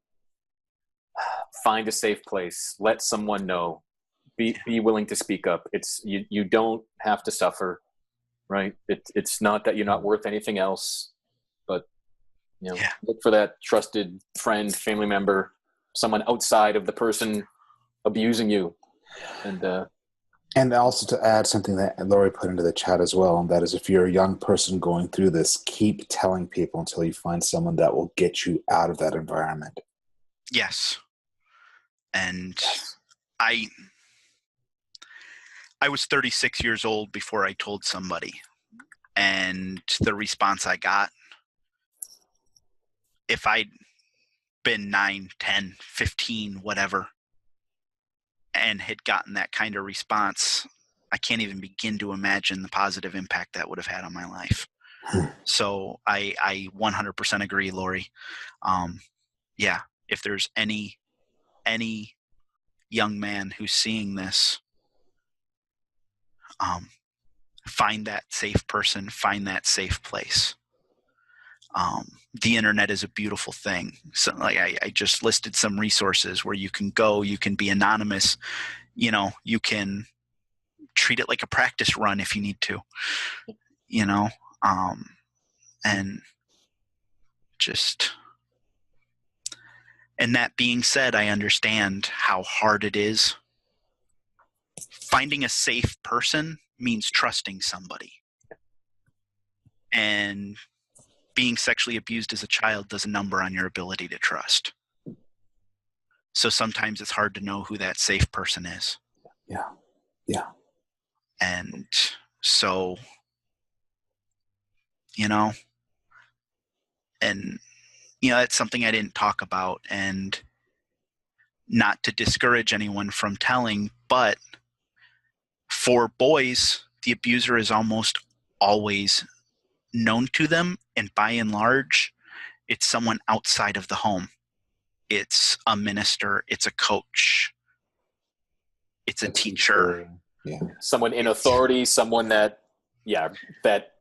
find a safe place. Let someone know. Be willing to speak up. You don't have to suffer, right? It's not that you're not worth anything else, but look for that trusted friend, family member, someone outside of the person abusing you. And also to add something that Lori put into the chat as well, and that is, if you're a young person going through this, keep telling people until you find someone that will get you out of that environment. Yes. And I was 36 years old before I told somebody, and the response I got, if I'd been 9, 10, 15, whatever, and had gotten that kind of response, I can't even begin to imagine the positive impact that would have had on my life. So I 100% agree, Lori. If there's any young man who's seeing this, find that safe person, find that safe place. The internet is a beautiful thing. So like I just listed some resources where you can go, you can be anonymous, you can treat it like a practice run if you need to, and that being said, I understand how hard it is. Finding a safe person means trusting somebody. And being sexually abused as a child does a number on your ability to trust. So sometimes it's hard to know who that safe person is. Yeah. And so, it's something I didn't talk about, and not to discourage anyone from telling, but for boys, the abuser is almost always known to them, and by and large, it's someone outside of the home. It's a minister, it's a coach, it's a teacher. Yeah. Someone in authority, someone that that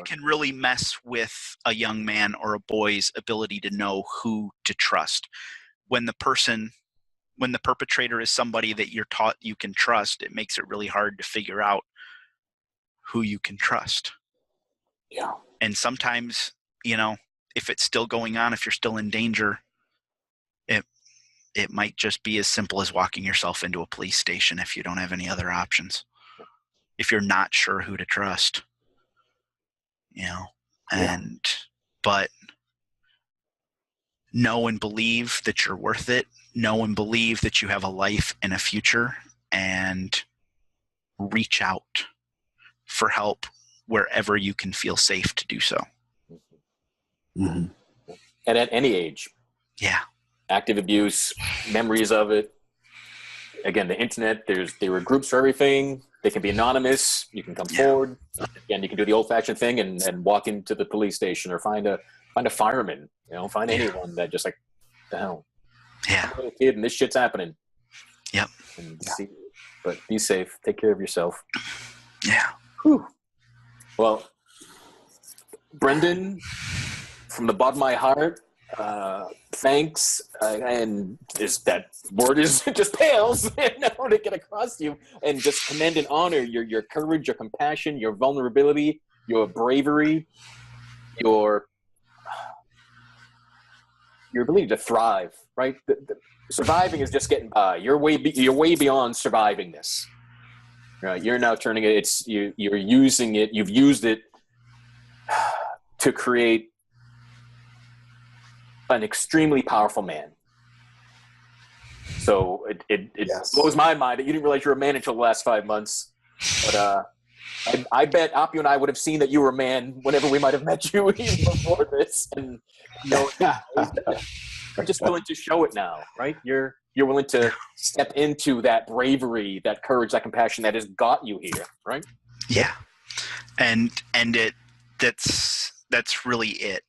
can really mess with a young man or a boy's ability to know who to trust. When the perpetrator is somebody that you're taught you can trust, it makes it really hard to figure out who you can trust. Yeah. And sometimes, if it's still going on, if you're still in danger, it might just be as simple as walking yourself into a police station if you don't have any other options. If you're not sure who to trust, but know and believe that you're worth it. Know and believe that you have a life and a future, and reach out for help wherever you can feel safe to do so. Mm-hmm. And at any age. Yeah. Active abuse, memories of it. Again, the internet, there were groups for everything. They can be anonymous. You can come forward. Again, you can do the old-fashioned thing and walk into the police station, or find a fireman. Find anyone that just like, the hell. Yeah. I'm a little kid and this shit's happening. Yep. But be safe. Take care of yourself. Yeah. Whew. Well, Brendan, from the bottom of my heart, thanks, and that word is just pales to get across to you, and just commend and honor your courage, your compassion, your vulnerability, your bravery, your ability to thrive. Right, surviving is just getting by. You're way beyond surviving this. Right, you're now turning it. You're using it. You've used it to create an extremely powerful man. So it Yes. blows my mind that you didn't realize you were a man until the last 5 months. But I bet Appio and I would have seen that you were a man whenever we might have met you even before this. And you're just willing to show it now, right? You're willing to step into that bravery, that courage, that compassion that has got you here, right? Yeah, and that's really it,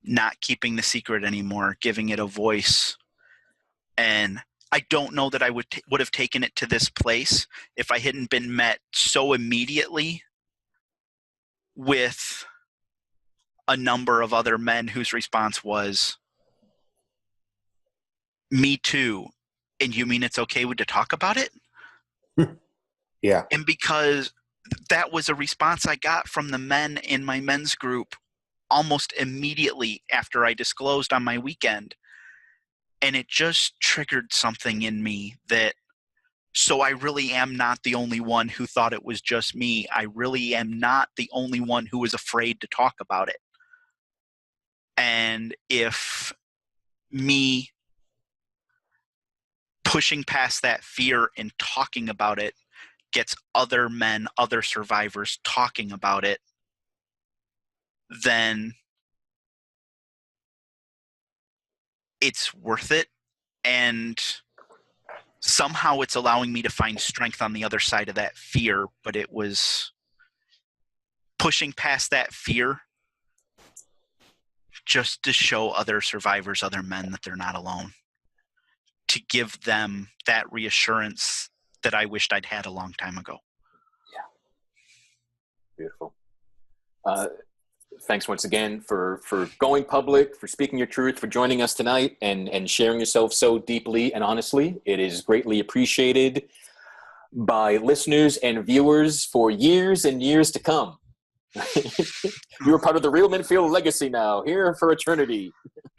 not keeping the secret anymore, giving it a voice. And I don't know that I would have taken it to this place if I hadn't been met so immediately with a number of other men whose response was, "Me too. And you mean it's okay to talk about it?" Yeah. And because that was a response I got from the men in my men's group almost immediately after I disclosed on my weekend. And it just triggered something in me that, so I really am not the only one who thought it was just me. I really am not the only one who was afraid to talk about it. And if me pushing past that fear and talking about it gets other men, other survivors talking about it, then it's worth it. And somehow it's allowing me to find strength on the other side of that fear. But it was pushing past that fear just to show other survivors, other men, that they're not alone, to give them that reassurance that I wished I'd had a long time ago. Yeah. Beautiful. Thanks once again for going public, for speaking your truth, for joining us tonight and sharing yourself so deeply and honestly. It is greatly appreciated by listeners and viewers for years and years to come. You're part of the Real Men Feel legacy now, here for eternity.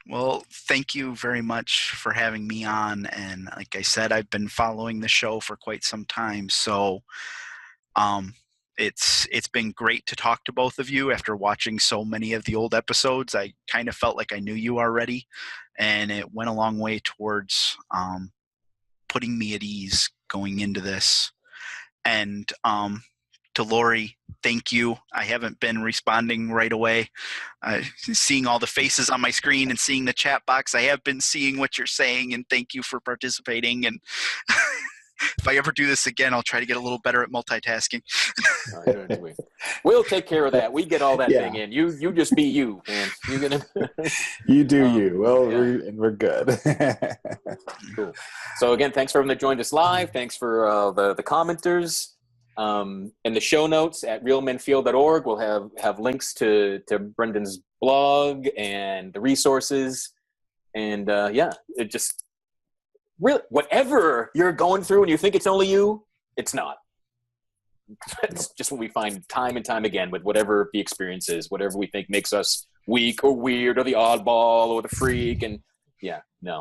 Well, thank you very much for having me on. And like I said, I've been following the show for quite some time. So it's been great to talk to both of you. After watching so many of the old episodes, I kind of felt like I knew you already. And it went a long way towards putting me at ease going into this. And to Lori, thank you. I haven't been responding right away. Seeing all the faces on my screen and seeing the chat box, I have been seeing what you're saying, and thank you for participating. And if I ever do this again, I'll try to get a little better at multitasking. We'll take care of that. We get all that thing in. You just be you, man. You're gonna you do you. Well, we're good. Cool. So again, thanks for everyone that joined us live. Thanks for the commenters. In the show notes at realmenfeel.org, we'll have links to Brendan's blog and the resources. And it just really, whatever you're going through and you think it's only you, it's not. It's just what we find time and time again with whatever the experience is, whatever we think makes us weak or weird or the oddball or the freak. And no.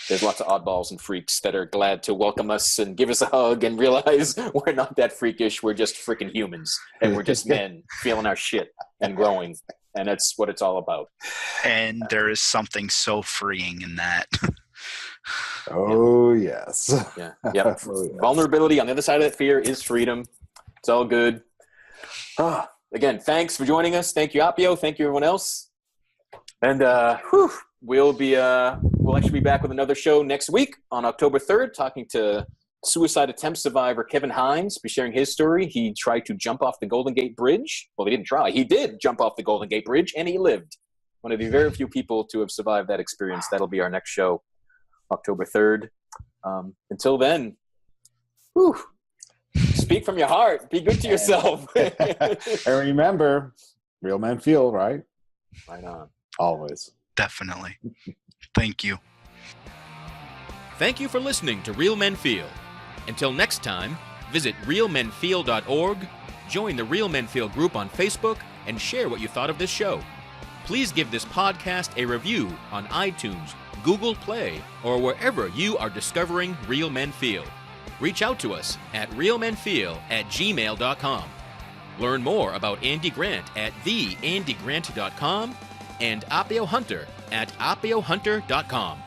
There's lots of oddballs and freaks that are glad to welcome us and give us a hug and realize we're not that freakish. We're just freaking humans, and we're just men feeling our shit and growing. And that's what it's all about. And there is something so freeing in that. Oh, yes. Yeah. Yep. Oh, yes. Vulnerability on the other side of that fear is freedom. It's all good. Again, thanks for joining us. Thank you, Appio. Thank you, everyone else. And we'll actually be back with another show next week on October 3rd, talking to suicide attempt survivor Kevin Hines, be sharing his story. He tried to jump off the Golden Gate Bridge. Well, he didn't try. He did jump off the Golden Gate Bridge, and he lived. One of the very few people to have survived that experience. That'll be our next show, October 3rd. Until then, Speak from your heart. Be good to yourself. And remember, real men feel, right? Right on. Always. Definitely. Thank you. Thank you for listening to Real Men Feel. Until next time, visit realmenfeel.org, join the Real Men Feel group on Facebook, and share what you thought of this show. Please give this podcast a review on iTunes, Google Play, or wherever you are discovering Real Men Feel. Reach out to us at realmenfeel@gmail.com. Learn more about Andy Grant at theandygrant.com and Appio Hunter at appiohunter.com.